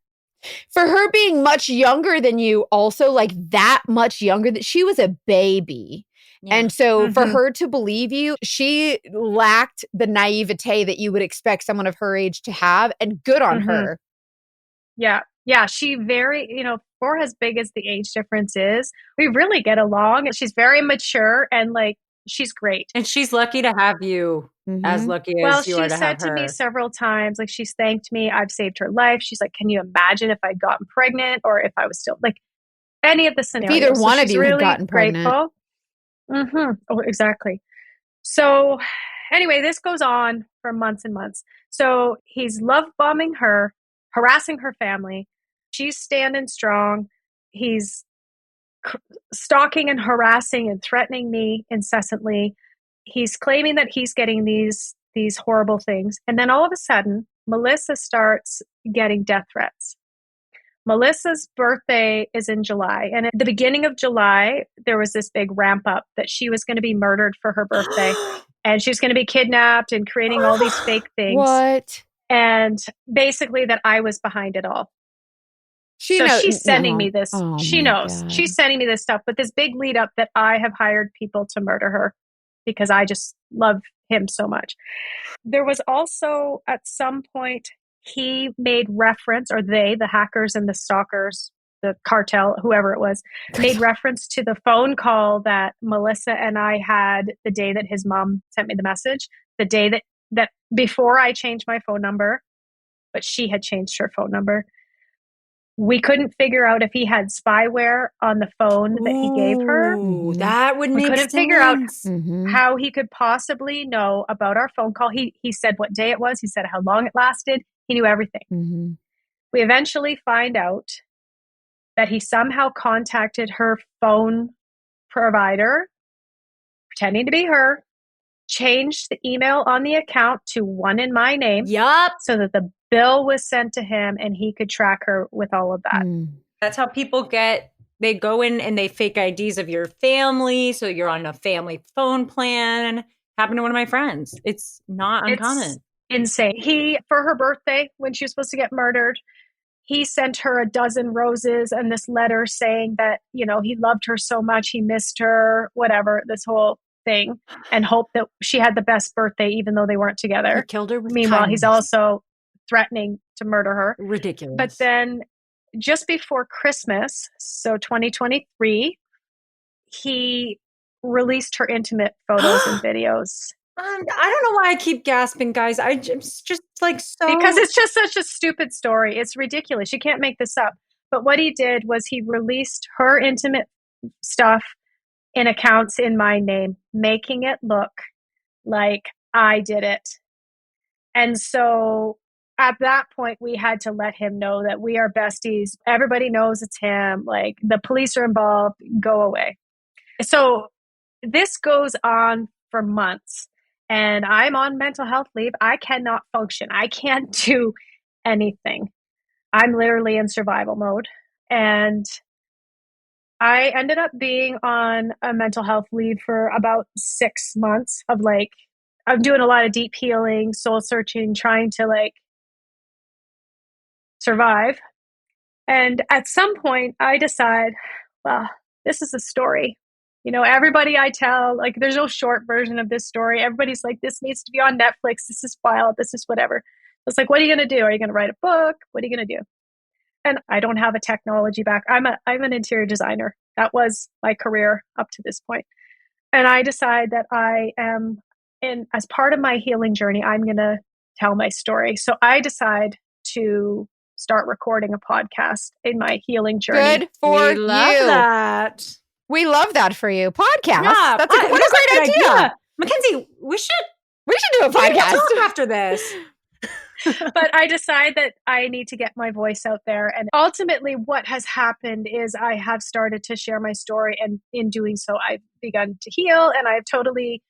S2: for her being much younger than you, also like that much younger, that she was a baby. Yeah. And so for her to believe you, she lacked the naivete that you would expect someone of her age to have, and good on her.
S4: Yeah. Yeah. She very, for as big as the age difference is, we really get along. She's very mature and she's great.
S3: And she's lucky to have you. As lucky as you are to have her.
S4: Well, she said to me several times, she's thanked me. I've saved her life. She's like, can you imagine if I'd gotten pregnant or if I was still any of the scenarios?
S2: If either one of you had gotten pregnant.
S4: Oh, exactly. So anyway, this goes on for months and months. So he's love bombing her, harassing her family. She's standing strong. He's stalking and harassing and threatening me incessantly. He's claiming that he's getting these horrible things. And then all of a sudden, Melissa starts getting death threats. Melissa's birthday is in July. And at the beginning of July, there was this big ramp up that she was going to be murdered for her birthday. And she was going to be kidnapped and creating all these fake things.
S2: What?
S4: And basically that I was behind it all. She's sending me this.
S2: Oh,
S4: she knows. God. She's sending me this stuff. But this big lead up that I have hired people to murder her because I just love him so much. There was also at some point he made reference, or they, the hackers and the stalkers, the cartel, whoever it was, made reference to the phone call that Melissa and I had the day that his mom sent me the message, the day that before I changed my phone number, but she had changed her phone number. We couldn't figure out if he had spyware on the phone that he gave her.
S3: That would make sense.
S4: We couldn't figure out how he could possibly know about our phone call. He said what day it was. He said how long it lasted. He knew everything. We eventually find out that he somehow contacted her phone provider, pretending to be her, changed the email on the account to one in my name.
S3: Yup.
S4: So that the bill was sent to him and he could track her with all of that.
S3: That's how people they go in and they fake IDs of your family. So you're on a family phone plan. Happened to one of my friends. It's not uncommon.
S4: It's insane. For her birthday, when she was supposed to get murdered, he sent her a dozen roses and this letter saying that, he loved her so much. He missed her, whatever, this whole thing, and hoped that she had the best birthday, even though they weren't together.
S3: He killed her with
S4: Meanwhile,
S3: kindness.
S4: He's also threatening to murder her.
S3: Ridiculous.
S4: But then just before Christmas, so 2023, he released her intimate photos and videos.
S3: I don't know why I keep gasping, guys. It's just so...
S4: Because it's just such a stupid story. It's ridiculous. You can't make this up. But what he did was he released her intimate stuff in accounts in my name, making it look like I did it. And so at that point, we had to let him know that we are besties. Everybody knows it's him. The police are involved. Go away. So this goes on for months. And I'm on mental health leave. I cannot function. I can't do anything. I'm literally in survival mode. And I ended up being on a mental health leave for about 6 months of like, I'm doing a lot of deep healing, soul searching, trying to like survive. And at some point, I decide, well, this is a story. You know, everybody I tell, like, there's no short version of this story. Everybody's like, this needs to be on Netflix. This is wild. This is whatever. It's like, what are you going to do? Are you going to write a book? What are you going to do? And I don't have a technology back. I'm an interior designer. That was my career up to this point. And I decide that I am as part of my healing journey, I'm going to tell my story. So I decide to start recording a podcast in my healing journey.
S2: Good for you.
S3: That.
S2: We love that for you. Podcast.
S3: Yeah,
S2: What a great idea.
S3: Mackenzie, we should
S2: do a podcast
S3: talk after this.
S4: But I decide that I need to get my voice out there. And ultimately what has happened is I have started to share my story. And in doing so, I've begun to heal and I've totally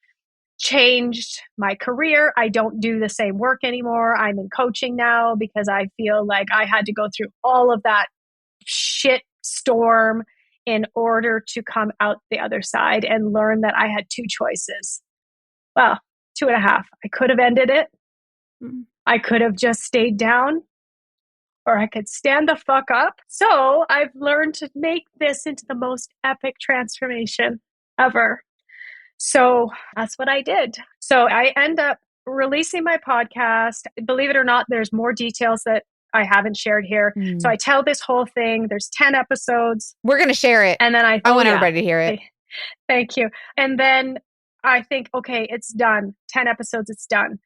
S4: changed my career. I don't do the same work anymore. I'm in coaching now because I feel like I had to go through all of that shit storm in order to come out the other side and learn that I had two choices. Well, 2.5. I could have ended it. I could have just stayed down, or I could stand the fuck up. So I've learned to make this into the most epic transformation ever. So that's what I did. So I end up releasing my podcast. Believe it or not, there's more details that I haven't shared here. So I tell this whole thing. There's 10 episodes.
S2: We're going to share it.
S4: And then I
S2: want everybody to hear it.
S4: Thank you. And then I think, okay, it's done. 10 episodes, it's done.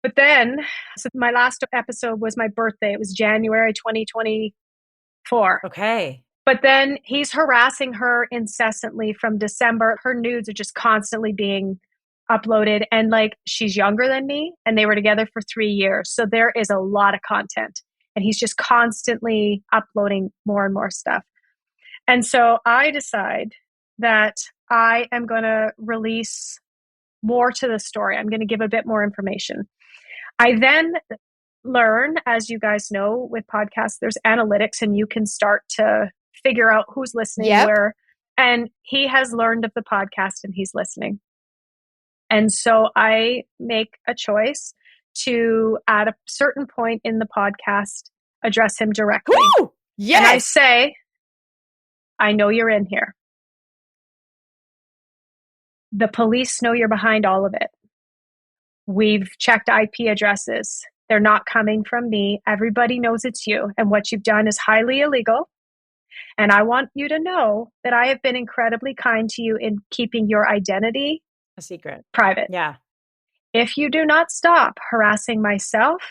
S4: But then, so my last episode was my birthday. It was January 2024.
S3: Okay.
S4: But then he's harassing her incessantly from December. Her nudes are just constantly being uploaded. And like, she's younger than me and they were together for 3 years. So there is a lot of content and he's just constantly uploading more and more stuff. And so I decide that I am going to release more to the story. I'm going to give a bit more information. I then learn, as you guys know, with podcasts, there's analytics and you can start to figure out who's listening where. And he has learned of the podcast and he's listening. And so I make a choice to, at a certain point in the podcast, address him directly.
S2: Woo! Yes.
S4: And I say, I know you're in here. The police know you're behind all of it. We've checked IP addresses. They're not coming from me. Everybody knows it's you. And what you've done is highly illegal. And I want you to know that I have been incredibly kind to you in keeping your identity
S3: a secret,
S4: private.
S3: Yeah.
S4: If you do not stop harassing myself,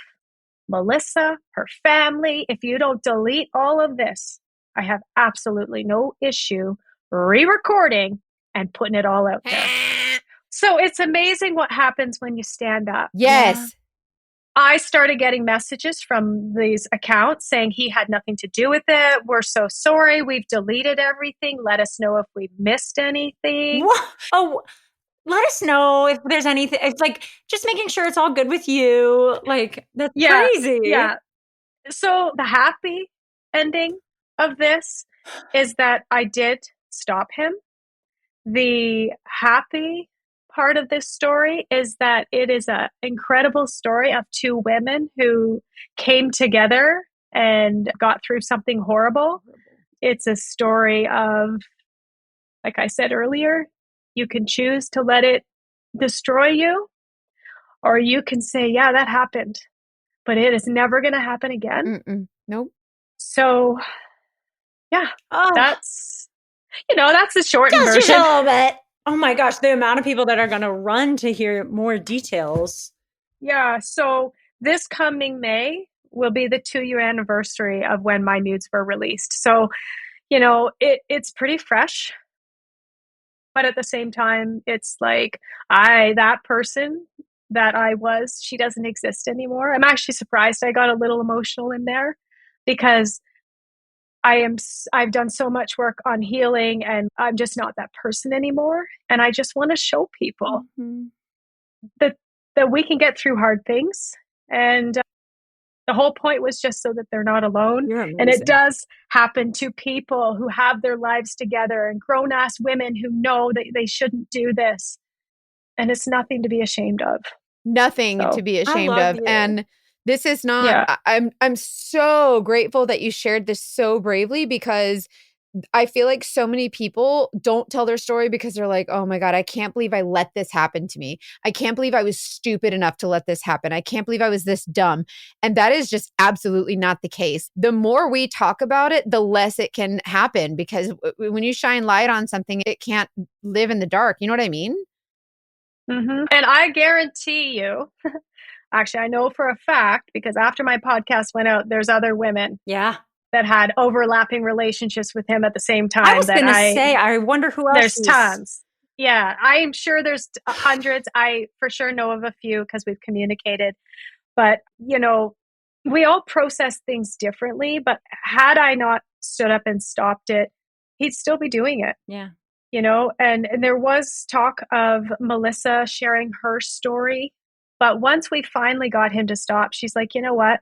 S4: Melissa, her family, if you don't delete all of this, I have absolutely no issue re-recording and putting it all out there. So it's amazing what happens when you stand up.
S2: Yes.
S4: Yeah. I started getting messages from these accounts saying he had nothing to do with it. We're so sorry. We've deleted everything. Let us know if we've missed anything.
S3: What? Oh, let us know if there's anything. It's like just making sure it's all good with you. Like, that's crazy.
S4: Yeah. So the happy ending of this is that I did stop him. The happy part of this story is that it is an incredible story of two women who came together and got through something horrible. It's a story of, like I said earlier, you can choose to let it destroy you, or you can say, yeah, that happened, but it is never going to happen again.
S2: Nope.
S4: So, yeah, that's the shortened version.
S3: Just a little bit. Oh my gosh, the amount of people that are going to run to hear more details.
S4: Yeah, so this coming May will be the 2-year anniversary of when my nudes were released. So, it's pretty fresh. But at the same time, it's like that person that I was, she doesn't exist anymore. I'm actually surprised I got a little emotional in there because I've done so much work on healing and I'm just not that person anymore. And I just want to show people that we can get through hard things. And The whole point was just so that they're not alone.
S3: You're amazing.
S4: And it does happen to people who have their lives together, and grown-ass women who know that they shouldn't do this. And it's nothing to be ashamed of.
S2: Nothing to be ashamed of.
S3: You.
S2: And this is not, I'm so grateful that you shared this so bravely, because I feel like so many people don't tell their story because they're like, oh my God, I can't believe I let this happen to me. I can't believe I was stupid enough to let this happen. I can't believe I was this dumb. And that is just absolutely not the case. The more we talk about it, the less it can happen, because when you shine light on something, it can't live in the dark. You know what I mean?
S4: Mm-hmm. And I guarantee you, actually, I know for a fact, because after my podcast went out, there's other women that had overlapping relationships with him at the same time.
S3: I was going to say, I wonder who else.
S4: There's tons. Yeah, I'm sure there's hundreds. I for sure know of a few because we've communicated. But, you know, we all process things differently. But had I not stood up and stopped it, he'd still be doing it.
S3: Yeah.
S4: You know, and there was talk of Melissa sharing her story. But once we finally got him to stop, she's like, you know what?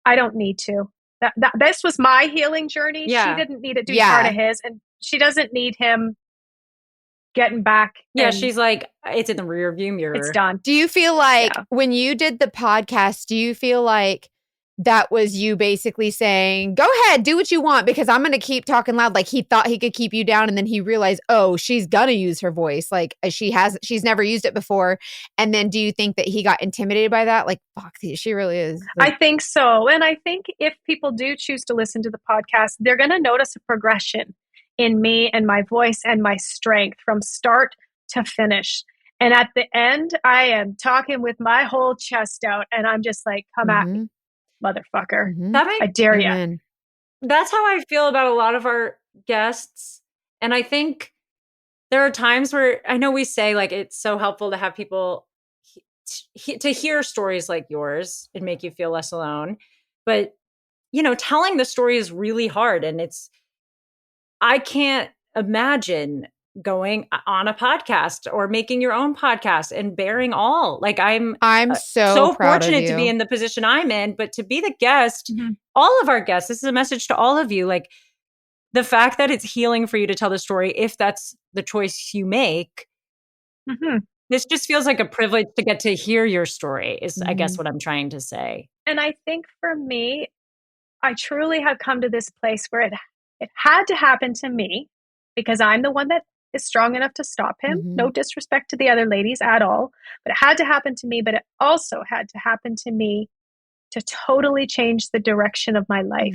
S4: I don't need to. This was my healing journey.
S3: Yeah.
S4: She didn't need it to be part of his. And she doesn't need him getting back.
S3: Yeah, she's like, it's in the rear view mirror.
S4: It's done.
S2: Do you feel like when you did the podcast, do you feel like that was you basically saying, go ahead, do what you want, because I'm going to keep talking loud? Like he thought he could keep you down, and then he realized, oh, she's going to use her voice. Like she's never used it before. And then do you think that he got intimidated by that? Like, fuck, she really is. Like,
S4: I think so. And I think if people do choose to listen to the podcast, they're going to notice a progression in me and my voice and my strength from start to finish. And at the end, I am talking with my whole chest out, and I'm just like, come at me, motherfucker. I dare you.
S3: That's how I feel about a lot of our guests. And I think there are times where I know we say like it's so helpful to have people to hear stories like yours and make you feel less alone. But, you know, telling the story is really hard. And I can't imagine going on a podcast or making your own podcast and bearing all. Like I'm so fortunate to be in the position I'm in, but to be the guest, all of our guests, this is a message to all of you. Like the fact that it's healing for you to tell the story, if that's the choice you make, this just feels like a privilege to get to hear your story is I guess what I'm trying to say.
S4: And I think for me, I truly have come to this place where it had to happen to me because I'm the one that is strong enough to stop him. No disrespect to the other ladies at all, but it had to happen to me. But it also had to happen to me to totally change the direction of my life.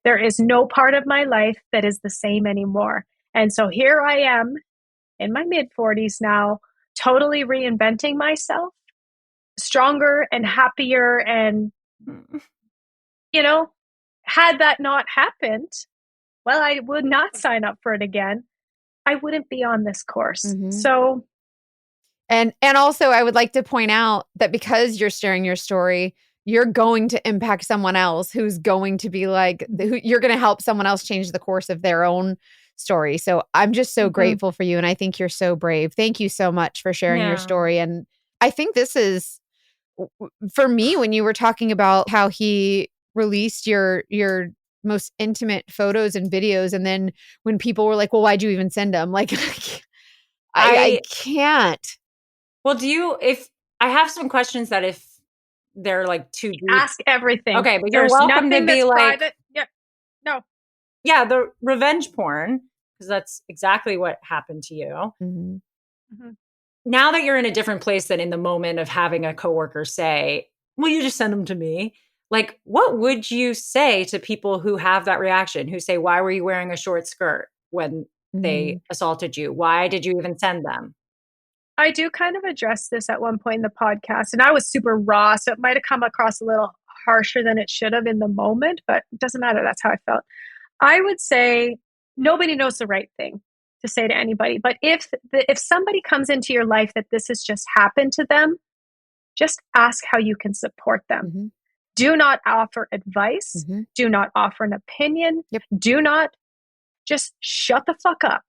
S4: There is no part of my life that is the same anymore. And so here I am in my mid-40s now, totally reinventing myself, stronger and happier. And, you know, had that not happened, well, I would not sign up for it again. I wouldn't be on this course. So.
S2: And also I would like to point out that because you're sharing your story, you're going to impact someone else who's going to be like, you're going to help someone else change the course of their own story. So I'm just so grateful for you. And I think you're so brave. Thank you so much for sharing your story. And I think this is, for me, when you were talking about how he released your most intimate photos and videos, and then when people were like, well, why'd you even send them? Like, I can't.
S3: Well, if I have some questions that if they're like too deep.
S4: Ask everything.
S3: Okay, but you're welcome to be like,
S4: private. No.
S3: Yeah, the revenge porn, because that's exactly what happened to you. Now that you're in a different place than in the moment of having a coworker say, well, you just send them to me. Like, what would you say to people who have that reaction, who say, why were you wearing a short skirt when they assaulted you? Why did you even send them?
S4: I do kind of address this at one point in the podcast, and I was super raw, so it might have come across a little harsher than it should have in the moment, but it doesn't matter. That's how I felt. I would say nobody knows the right thing to say to anybody, but if somebody comes into your life that this has just happened to them, just ask how you can support them. Do not offer advice. Do not offer an opinion. Do not just shut the fuck up.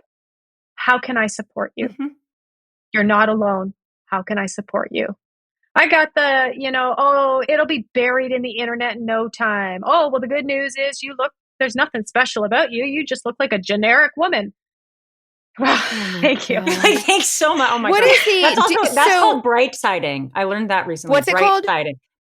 S4: How can I support you? You're not alone. How can I support you? I got the, oh, it'll be buried in the internet in no time. Oh, well, the good news is there's nothing special about you. You just look like a generic woman.
S2: Oh
S4: Thank you.
S3: Like, thanks so much. Oh my
S2: What
S3: God.
S2: is
S3: That's called bright siding. I learned that recently.
S2: What's it called?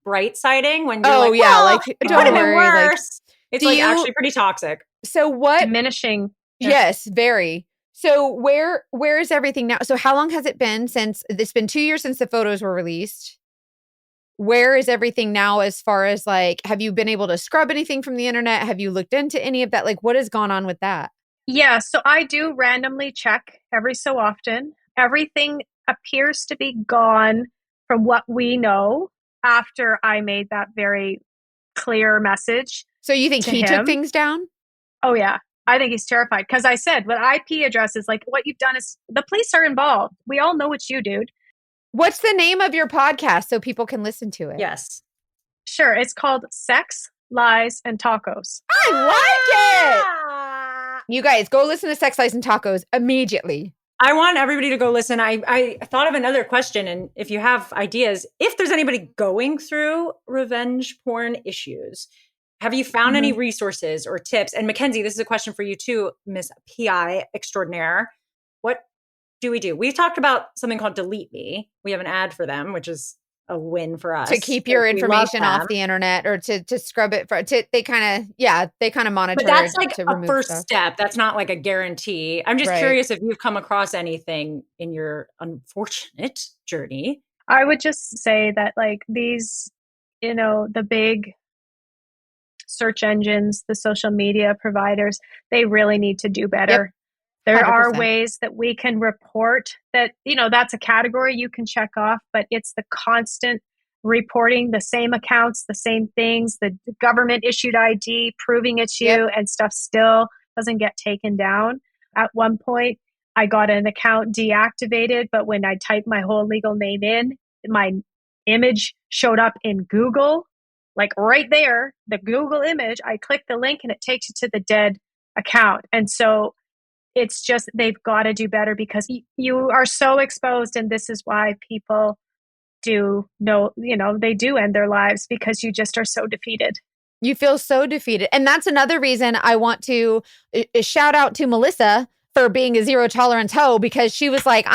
S3: Bright siding, when you're
S2: Oh,
S3: like,
S2: yeah,
S3: well,
S2: like,
S3: it could
S2: don't
S3: have been
S2: worry, like,
S3: worse. It's like actually pretty toxic.
S2: So what?
S4: Diminishing.
S2: Yes, very. So where is everything now? So how long has it been since it's been 2 years since the photos were released? Where is everything now as far as like, have you been able to scrub anything from the internet? Have you looked into any of that? Like, what has gone on with that?
S4: Yeah, so I do randomly check every so often. Everything appears to be gone from what we know after I made that very clear message.
S2: So you think he took things down?
S4: Oh, yeah. I think he's terrified because I said, with IP addresses, like what you've done is the police are involved. We all know it's you, dude.
S2: What's the name of your podcast so people can listen to it?
S3: Yes.
S4: Sure. It's called Sex, Lies, and Tacos.
S2: I like it. You guys go listen to Sex, Lies, and Tacos immediately.
S3: I want everybody to go listen. I thought of another question. And if you have ideas, if there's anybody going through revenge porn issues, have you found any resources or tips? And Mackenzie, this is a question for you too, Miss PI extraordinaire. What do we do? We've talked about something called Delete Me. We have an ad for them, which is a win for us.
S2: To keep your information off the internet or to scrub it they kind of monitor.
S3: But that's like
S2: to
S3: a first
S2: stuff.
S3: step. That's not like a guarantee. I'm just curious if you've come across anything in your unfortunate journey.
S4: I would just say that like these, the big search engines, the social media providers, they really need to do better. Yep. There 100%. Are ways that we can report that, that's a category you can check off, but it's the constant reporting the same accounts, the same things, the government issued ID proving it's you, and stuff still doesn't get taken down. At one point, I got an account deactivated, but when I typed my whole legal name in, my image showed up in Google, like right there, the Google image. I click the link and it takes you to the dead account. And so it's just, they've got to do better because you are so exposed. And this is why people they do end their lives because you just are so defeated.
S2: You feel so defeated. And that's another reason I want to shout out to Melissa for being a zero tolerance hoe, because she was like,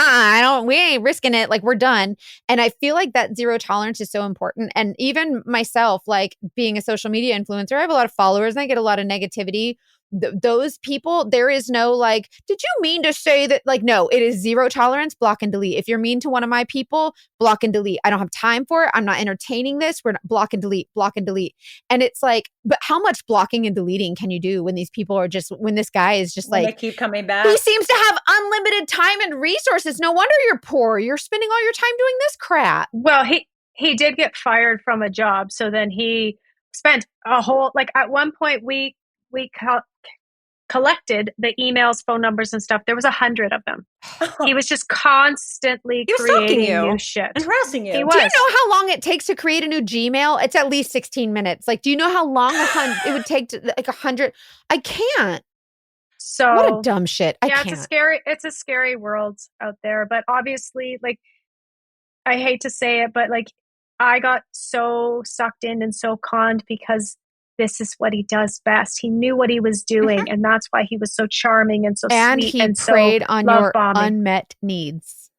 S2: we ain't risking it. Like, we're done. And I feel like that zero tolerance is so important. And even myself, like being a social media influencer, I have a lot of followers and I get a lot of negativity. Those people, there is no like, did you mean to say that? Like, no, it is zero tolerance, block and delete. If you're mean to one of my people, block and delete. I don't have time for it. I'm not entertaining this. We're not, block and delete, block and delete. And it's like, but how much blocking and deleting can you do when these people are just, when this guy is just like,
S3: they keep coming back.
S2: He seems to have unlimited time and resources. No wonder you're poor. You're spending all your time doing this crap.
S4: Well, he did get fired from a job. So then he spent a whole, like at one point we collected the emails, phone numbers and stuff. There was 100 of them. He was just constantly creating new shit
S3: and harassing you.
S2: Do you know how long it takes to create a new Gmail? It's at least 16 minutes. Like, do you know how long it would take to like 100? I can't.
S4: So
S2: what a dumb shit.
S4: It's a scary world out there. But obviously, like, I hate to say it, but like I got so sucked in and so conned because this is what he does best. He knew what he was doing, and that's why he was so charming and so sweet. And he
S2: preyed on your unmet needs.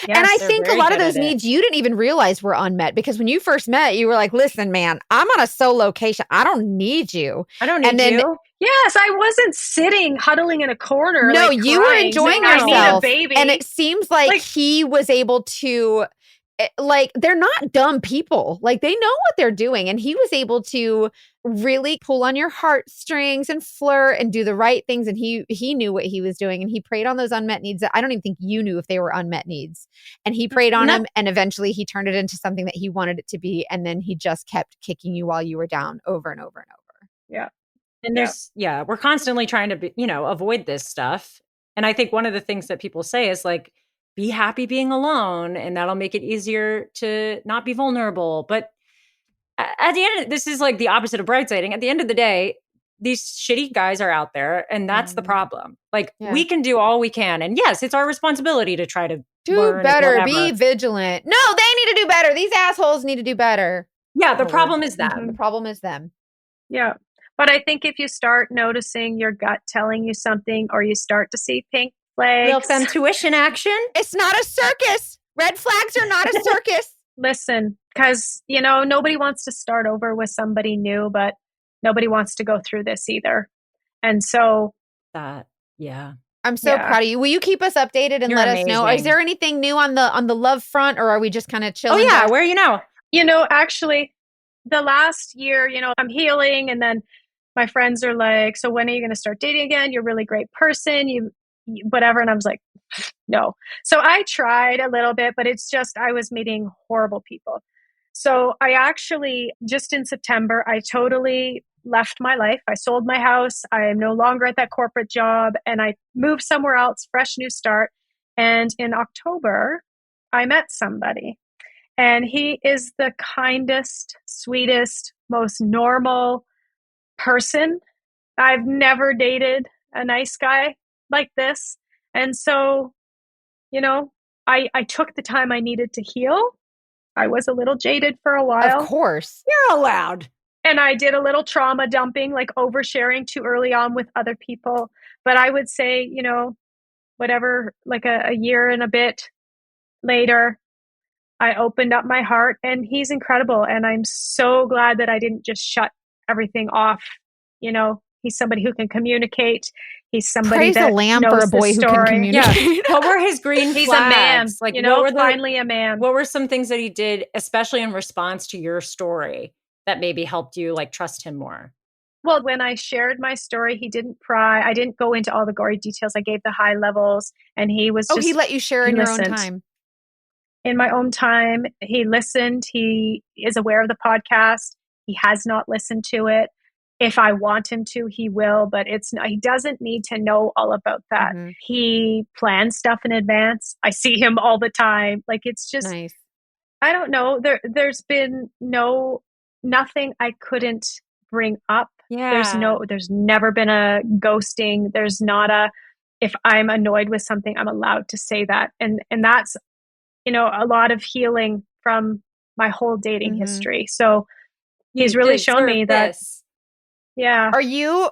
S2: Yes, and I think a lot of those needs you didn't even realize were unmet, because when you first met, you were like, listen, man, I'm on a solo location. I don't need you.
S3: I don't need you.
S4: Yes, I wasn't sitting, huddling in a corner.
S2: No,
S4: like,
S2: you
S4: crying,
S2: were enjoying
S4: yourself. I need a baby.
S2: And it seems like he was able to, like, they're not dumb people. Like, they know what they're doing. And he was able to really pull on your heartstrings and flirt and do the right things. And he knew what he was doing. And he preyed on those unmet needs that I don't even think you knew if they were unmet needs. And he preyed on them. And eventually he turned it into something that he wanted it to be. And then he just kept kicking you while you were down over and over and over.
S4: Yeah.
S3: And we're constantly trying to be, avoid this stuff. And I think one of the things that people say is like, be happy being alone, and that'll make it easier to not be vulnerable. But at the end, this is like the opposite of bright siding. At the end of the day, these shitty guys are out there, and that's the problem. Like,
S2: Yeah.
S3: we can do all we can. And yes, it's our responsibility to try to
S2: do
S3: learn
S2: better, be vigilant. No, they need to do better. These assholes need to do better.
S3: Yeah, the problem is them.
S2: The problem is them.
S4: Yeah. But I think if you start noticing your gut telling you something, or you start to see pink flags.
S3: Real femtuition action.
S2: It's not a circus. Red flags are not a circus.
S4: Listen, because, nobody wants to start over with somebody new, but nobody wants to go through this either. And so.
S3: Yeah.
S2: I'm so proud of you. Will you keep us updated and let us know? Is there anything new on the love front, or are we just kind of chilling?
S3: Oh, yeah. Where
S4: Actually, the last year, I'm healing, and then my friends are like, so when are you going to start dating again? You're a really great person. You whatever. And I was like, no. So I tried a little bit, but it's just, I was meeting horrible people. So I actually, just in September, I totally left my life. I sold my house. I am no longer at that corporate job, and I moved somewhere else, fresh new start. And in October, I met somebody, and he is the kindest, sweetest, most normal person. I've never dated a nice guy like this. And so, I took the time I needed to heal. I was a little jaded for a while.
S2: Of course.
S3: You're allowed.
S4: And I did a little trauma dumping, like oversharing too early on with other people. But I would say, whatever, like a year and a bit later, I opened up my heart, and he's incredible. And I'm so glad that I didn't just shut everything off. He's somebody who can communicate. He's somebody
S2: Praise
S4: that
S2: the lamb
S4: knows
S2: for a boy
S4: the
S2: who can communicate.
S3: Yeah. What were his green
S4: He's
S3: flags?
S4: a man.
S3: Like,
S4: we're finally a man.
S3: What were some things that he did, especially in response to your story, that maybe helped you trust him more?
S4: Well, when I shared my story, he didn't pry. I didn't go into all the gory details. I gave the high levels, and he was just.
S2: He let you share in your own time.
S4: In my own time, he listened. He is aware of the podcast. He has not listened to it. If I want him to, he will, but he doesn't need to know all about that. Mm-hmm. He plans stuff in advance. I see him all the time. Like, it's just,
S2: nice.
S4: I don't know. There's been nothing I couldn't bring up.
S3: Yeah.
S4: There's never been a ghosting. There's not if I'm annoyed with something, I'm allowed to say that. And that's, a lot of healing from my whole dating history. So he's really shown me that. Yeah.
S2: Are you,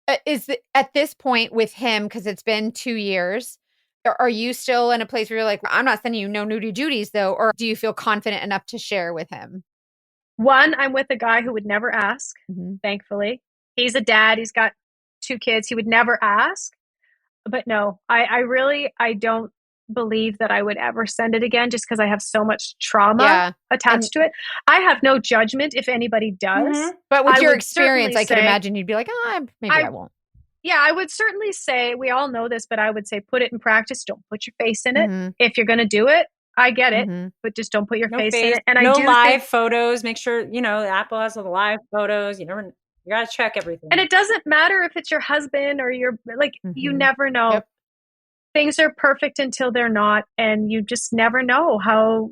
S2: at this point with him, because it's been 2 years, are you still in a place where you're like, I'm not sending you no nudie Judies though? Or do you feel confident enough to share with him?
S4: One, I'm with a guy who would never ask, thankfully. He's a dad. He's got 2 kids. He would never ask. But no, I don't believe that I would ever send it again, just because I have so much trauma attached to it. I have no judgment if anybody does. Mm-hmm.
S2: But with your experience, I could imagine you'd be like, maybe I won't.
S4: Yeah, I would certainly say, we all know this, but I would say put it in practice. Don't put your face in it. If you're going to do it, I get it, but just don't put your face in it. And
S3: no live photos. Make sure, Apple has the live photos. You got to check everything.
S4: And it doesn't matter if it's your husband or your, you never know. Yep. Things are perfect until they're not. And you just never know how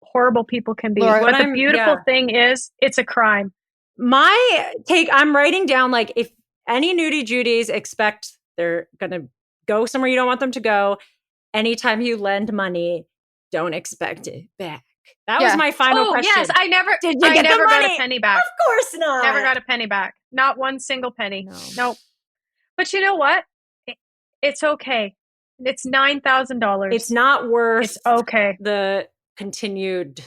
S4: horrible people can be.
S2: Laura,
S4: what the beautiful thing is, it's a crime.
S3: My take, I'm writing down, if any nudie Judies expect they're going to go somewhere you don't want them to go, anytime you lend money, don't expect it back. That was my final question.
S4: Yes, I never got a penny back.
S3: Of course not.
S4: Never got a penny back. Not one single penny. No. But you know what? It's okay. It's $9,000.
S3: It's not worth
S4: it's okay.
S3: the continued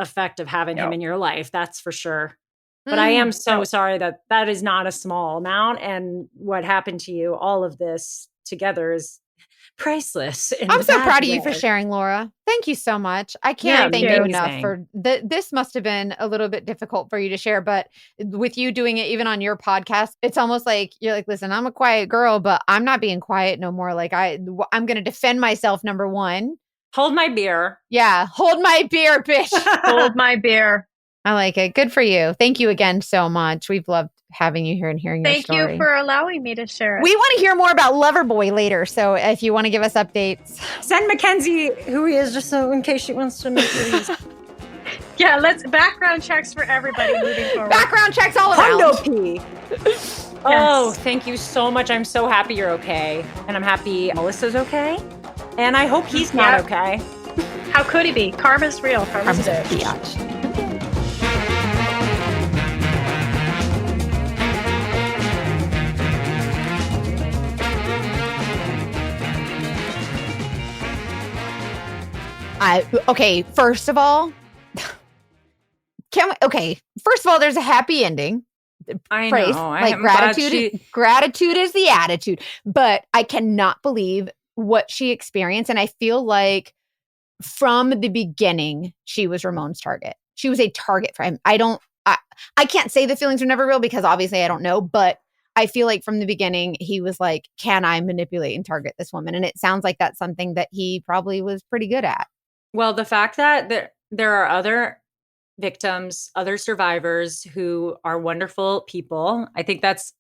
S3: effect of having him in your life. That's for sure. But I am so sorry that is not a small amount. And what happened to you, all of this together is priceless.
S2: I'm so proud of you for sharing, Laura. Thank you so much. I can't thank you enough for this. Must have been a little bit difficult for you to share, but with you doing it even on your podcast, it's almost like you're like, listen, I'm a quiet girl, but I'm not being quiet no more. Like I'm going to defend myself. Number one,
S3: hold my beer.
S2: Yeah. Hold my beer, bitch.
S4: Hold my beer.
S2: I like it. Good for you. Thank you again so much. We've loved having you here and hearing your story.
S4: Thank you for allowing me to share it.
S2: We want to hear more about Loverboy later. So if you want to give us updates.
S3: Send Mackenzie who he is, just so in case she wants to make sure he's...
S4: Yeah, let's background checks for everybody moving forward.
S2: Background checks all around.
S3: Hundo P. Oh,
S4: Yes.
S3: thank you so much. I'm so happy you're okay. And I'm happy Melissa's okay. And I hope he's not
S4: Yep.
S3: okay.
S4: How could he be? Karma's real. Karma's a bitch.
S2: Biatch. Okay, first of all, there's a happy ending.
S3: I
S2: Phrase,
S3: know.
S2: like gratitude is the attitude. But I cannot believe what she experienced. And I feel like from the beginning, she was Ramon's target. She was a target for him. I can't say the feelings are never real because obviously I don't know, but I feel like from the beginning, he was like, can I manipulate and target this woman? And it sounds like that's something that he probably was pretty good at.
S3: Well, the fact that there are other victims, other survivors who are wonderful people, I think that's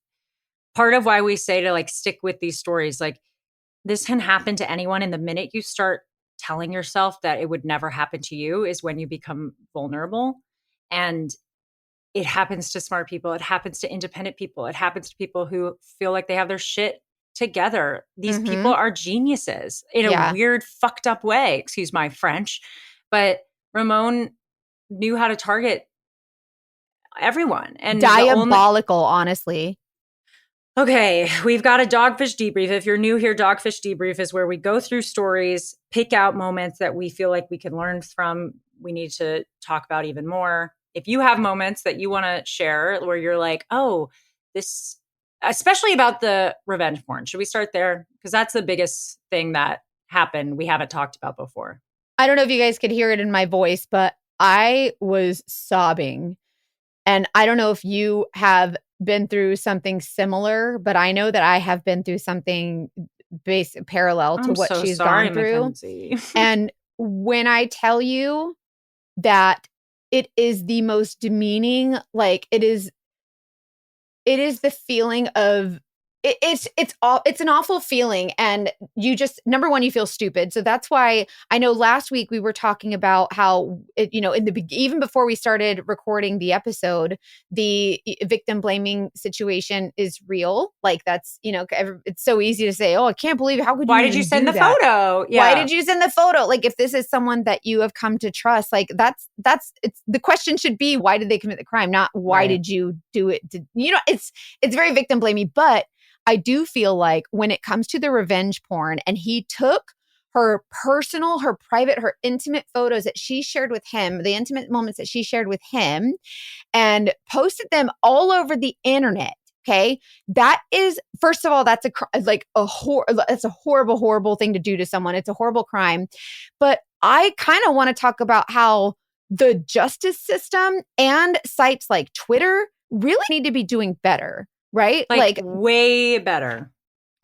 S3: part of why we say to like stick with these stories. Like this can happen to anyone. And the minute you start telling yourself that it would never happen to you is when you become vulnerable. And it happens to smart people. It happens to independent people. It happens to people who feel like they have their shit together. These people are geniuses in a weird, fucked up way. Excuse my French. But Ramon knew how to target everyone. And
S2: diabolical, honestly.
S3: Okay, we've got a Dogfish Debrief. If you're new here, Dogfish Debrief is where we go through stories, pick out moments that we feel like we can learn from, we need to talk about even more. If you have moments that you want to share where you're like, oh, this, especially about the revenge porn, should we start there? Because that's the biggest thing that happened we haven't talked about before.
S2: I don't know if you guys could hear it in my voice, but I was sobbing. And I don't know if you have been through something similar, but I know that I have been through something parallel to what she's gone through. And when I tell you that it is the most demeaning, like it is the feeling of it's an awful feeling. And you just, number one, you feel stupid. So that's why I know last week we were talking about how, even before we started recording the episode, the victim blaming situation is real. Like that's, it's so easy to say, oh, I can't believe, how could you,
S3: why did you send the photo?
S2: Yeah. Why did you send the photo? Like if this is someone that you have come to trust, like it's the question should be, why did they commit the crime? Not why did you do it? It's very victim blaming, but I do feel like when it comes to the revenge porn, and he took her personal, her private, her intimate photos that she shared with him, the intimate moments that she shared with him, and posted them all over the internet. Okay. That is, first of all, that's that's a horrible, horrible thing to do to someone. It's a horrible crime. But I kind of want to talk about how the justice system and sites like Twitter really need to be doing better. Right?
S3: Like way better.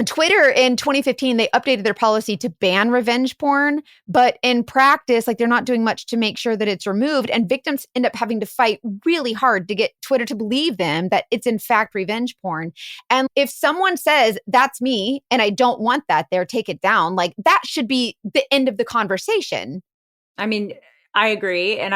S2: Twitter in 2015, they updated their policy to ban revenge porn, but in practice, like they're not doing much to make sure that it's removed. And victims end up having to fight really hard to get Twitter to believe them that it's in fact revenge porn. And if someone says, that's me, and I don't want that there, take it down, like that should be the end of the conversation.
S3: I mean, I agree. And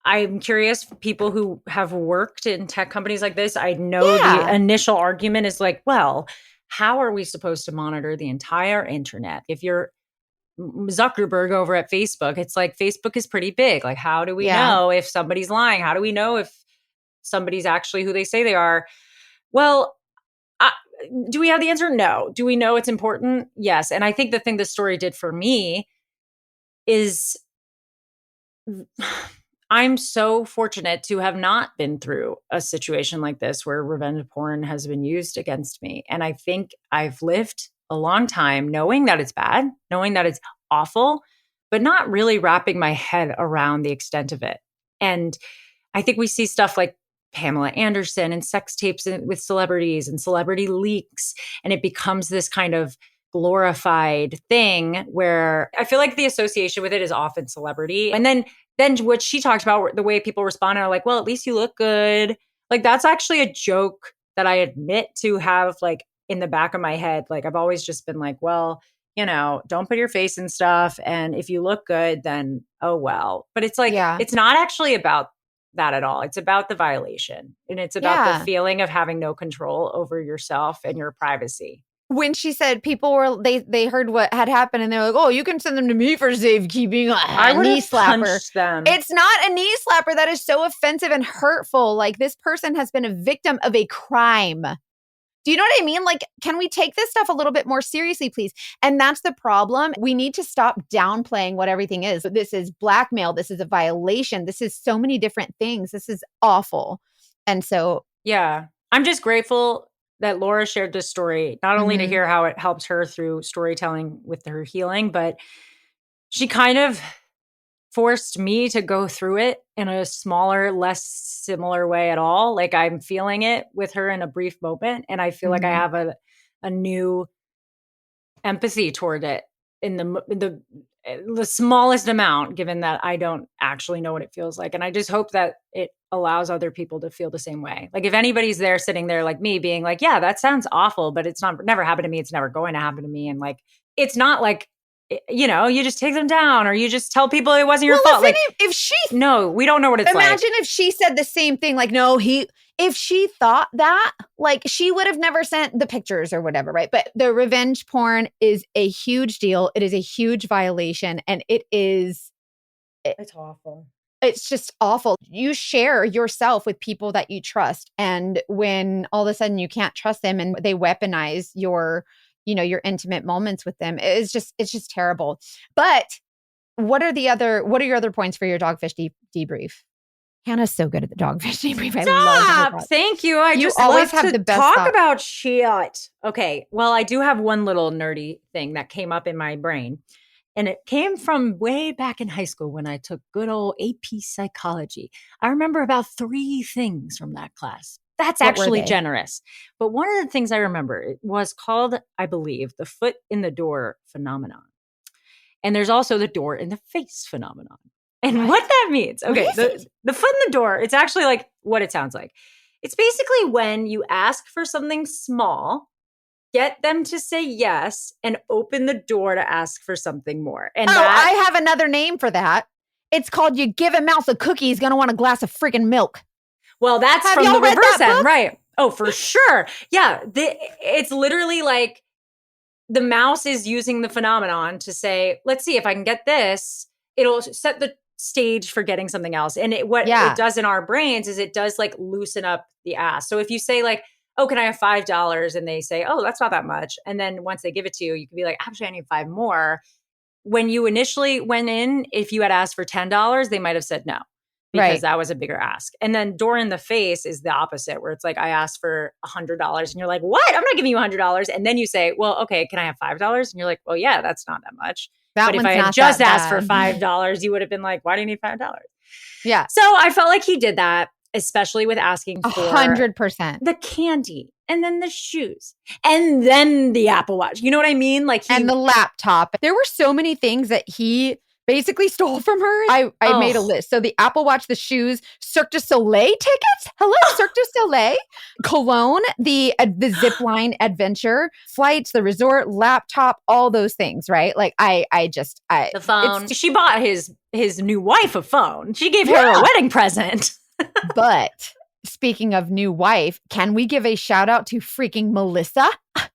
S3: I'm curious, people who have worked in tech companies like this, I know the initial argument is like, well, how are we supposed to monitor the entire internet? If you're Zuckerberg over at Facebook, it's like Facebook is pretty big. Like, how do we know if somebody's lying? How do we know if somebody's actually who they say they are? Well, do we have the answer? No. Do we know it's important? Yes. And I think the thing this story did for me is I'm so fortunate to have not been through a situation like this where revenge porn has been used against me. And I think I've lived a long time knowing that it's bad, knowing that it's awful, but not really wrapping my head around the extent of it. And I think we see stuff like Pamela Anderson and sex tapes with celebrities and celebrity leaks, and it becomes this kind of glorified thing where I feel like the association with it is often celebrity. And then what she talked about, the way people respond are like, well, at least you look good. Like that's actually a joke that I admit to have like in the back of my head. Like I've always just been like, well, don't put your face in stuff. And if you look good, then oh well. But it's like, it's not actually about that at all. It's about the violation, and it's about the feeling of having no control over yourself and your privacy.
S2: When she said people were, they heard what had happened and they're like, oh, you can send them to me for safekeeping.
S3: I would knee slapper. Them.
S2: It's not a knee slapper. That is so offensive and hurtful. Like, this person has been a victim of a crime. Do you know what I mean? Like, can we take this stuff a little bit more seriously, please? And that's the problem. We need to stop downplaying what everything is. This is blackmail. This is a violation. This is so many different things. This is awful. And so,
S3: yeah, I'm just grateful that Laura shared this story, not only to hear how it helps her through storytelling with her healing, but she kind of forced me to go through it in a smaller, less similar way at all. Like, I'm feeling it with her in a brief moment, and I feel like I have a new empathy toward it in the smallest amount, given that I don't actually know what it feels like. And I just hope that it allows other people to feel the same way. Like, if anybody's there sitting there like me being like, yeah, that sounds awful, but it's never happened to me. It's never going to happen to me. And like, it's not like, you know, you just take them down or you just tell people it wasn't your fault. Like, no, we don't know what it's like.
S2: Imagine if she said the same thing, like, no, if she thought that, like, she would have never sent the pictures or whatever, right? But the revenge porn is a huge deal. It is a huge violation, and it's
S3: awful.
S2: It's just awful. You share yourself with people that you trust, and when all of a sudden you can't trust them and they weaponize your intimate moments with them, it's just terrible. But what are your other points for your dogfish debrief? Hannah's so good at the dogfish debrief. I love her.
S3: Thank you. I just always have the best talk about shit. Okay. Well, I do have one little nerdy thing that came up in my brain. And it came from way back in high school when I took good old AP psychology. I remember about 3 things from that class. That's actually generous. But one of the things I remember, it was called, I believe, the foot in the door phenomenon. And there's also the door in the face phenomenon. And what that means, okay, the foot in the door, it's actually like what it sounds like. It's basically when you ask for something small, get them to say yes, and open the door to ask for something more. And
S2: I have another name for that. It's called you give a mouse a cookie, he's going to want a glass of freaking milk.
S3: Well, that's from the reverse end, right? Oh, for sure. Yeah, it's literally like the mouse is using the phenomenon to say, let's see if I can get this. It'll set the stage for getting something else. And it does in our brains is it does like loosen up the ask. So if you say like, oh, can I have $5? And they say, oh, that's not that much. And then once they give it to you, you can be like, actually, I need 5 more. When you initially went in, if you had asked for $10, they might have said no. Because that was a bigger ask. And then door in the face is the opposite, where it's like, I asked for $100 and you're like, what? I'm not giving you $100. And then you say, well, okay, can I have $5? And you're like, well, yeah, that's not that much. But if I had just asked for $5, you would have been like, why do you need $5?
S2: Yeah.
S3: So I felt like he did that, especially with asking for
S2: 100%
S3: the candy and then the shoes and then the Apple Watch. You know what I mean? Like
S2: and the laptop. There were so many things that he basically stole from her. I made a list. So the Apple Watch, the shoes, Cirque du Soleil tickets. Hello, Cirque du Soleil. Cologne, the zipline adventure, flights, the resort, laptop, all those things, right? Like
S3: the phone. She bought his new wife a phone. She gave her a wedding present.
S2: But speaking of new wife, can we give a shout out to freaking Melissa?
S3: I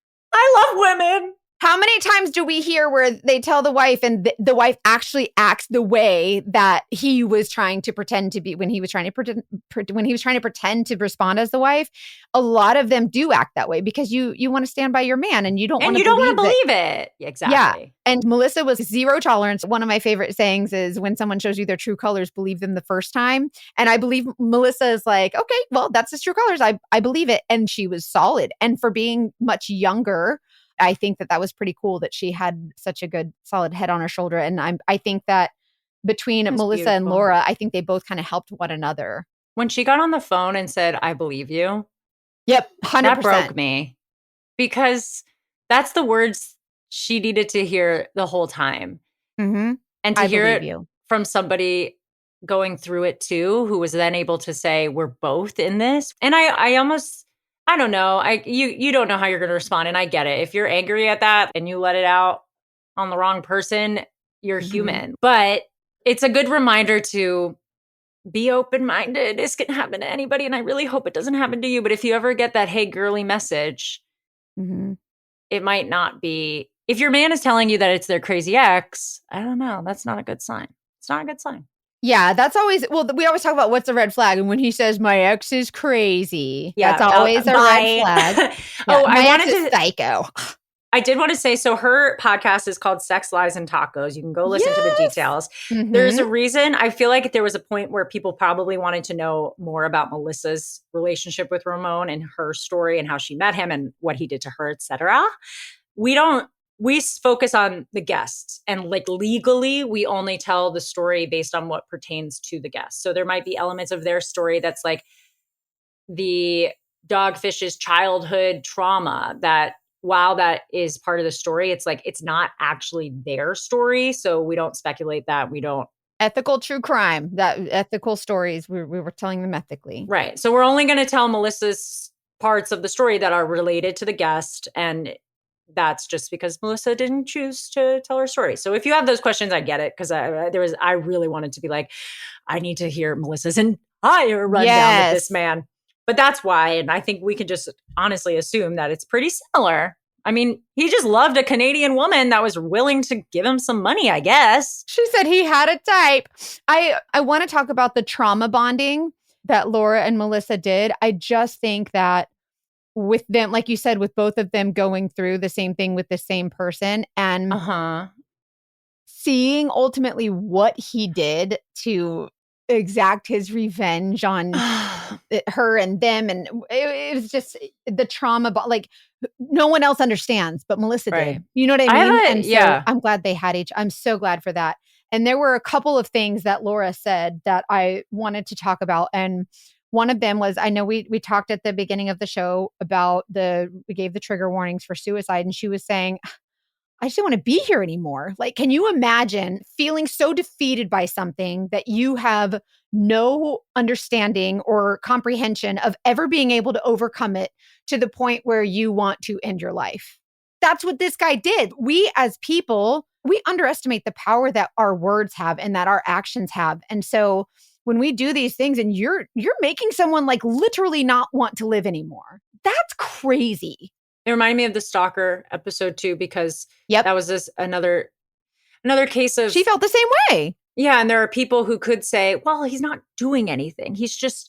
S3: love women.
S2: How many times do we hear where they tell the wife and the wife actually acts the way that he was trying to pretend to be when he was trying to pretend to respond as the wife? A lot of them do act that way because you want to stand by your man and you don't want to
S3: believe it. Exactly.
S2: Yeah. And Melissa was zero tolerance. One of my favorite sayings is when someone shows you their true colors, believe them the first time. And I believe Melissa is like, okay, well, that's his true colors. I believe it. And she was solid. And for being much younger, I think that was pretty cool that she had such a good solid head on her shoulder. And I think that between Melissa and Laura, I think they both kind of helped one another.
S3: When she got on the phone and said, I believe you.
S2: Yep. 100%.
S3: That broke me because that's the words she needed to hear the whole time.
S2: Mm-hmm.
S3: And to hear it from somebody going through it too, who was then able to say, we're both in this. And I don't know. You don't know how you're going to respond. And I get it. If you're angry at that and you let it out on the wrong person, you're human. But it's a good reminder to be open-minded. This can happen to anybody, and I really hope it doesn't happen to you. But if you ever get that hey girly message, it might not be. If your man is telling you that it's their crazy ex, I don't know. That's not a good sign. It's not a good sign.
S2: Yeah, that's always, well, we always talk about what's a red flag. And when he says my ex is crazy, that's always a red flag. Yeah, my ex is psycho.
S3: I did want to say, so her podcast is called Sex, Lies, and Tacos. You can go listen to the details. There's a reason. I feel like there was a point where people probably wanted to know more about Melissa's relationship with Ramon and her story and how she met him and what he did to her, etc. We focus on the guests, and like legally, we only tell the story based on what pertains to the guests. So there might be elements of their story that's like the dogfish's childhood trauma that, while that is part of the story, it's like it's not actually their story. So we don't speculate that. We don't.
S2: Ethical true crime, that ethical stories, we were telling them ethically.
S3: Right. So we're only going to tell Melissa's parts of the story that are related to the guest, and that's just because Melissa didn't choose to tell her story. So if you have those questions, I get it, because I really wanted to be like, I need to hear Melissa's entire rundown with this man. But that's why, and I think we can just honestly assume that it's pretty similar. I mean, he just loved a Canadian woman that was willing to give him some money, I guess.
S2: She said he had a type. I want to talk about the trauma bonding that Laura and Melissa did. I just think that with them, like you said, with both of them going through the same thing with the same person and seeing ultimately what he did to exact his revenge on her and them. And it was just the trauma, but like no one else understands, but Melissa did. You know what I mean? And so I'm glad they had I'm so glad for that. And there were a couple of things that Laura said that I wanted to talk about. And one of them was, I know we talked at the beginning of the show about we gave the trigger warnings for suicide. And she was saying, I just don't want to be here anymore. Like, can you imagine feeling so defeated by something that you have no understanding or comprehension of ever being able to overcome it to the point where you want to end your life? That's what this guy did. We as people, we underestimate the power that our words have and that our actions have. And so when we do these things and you're making someone like literally not want to live anymore, that's crazy.
S3: It reminded me of the Stalker episode too, because that was another case of,
S2: she felt the same way.
S3: Yeah. And there are people who could say, well, he's not doing anything. He's just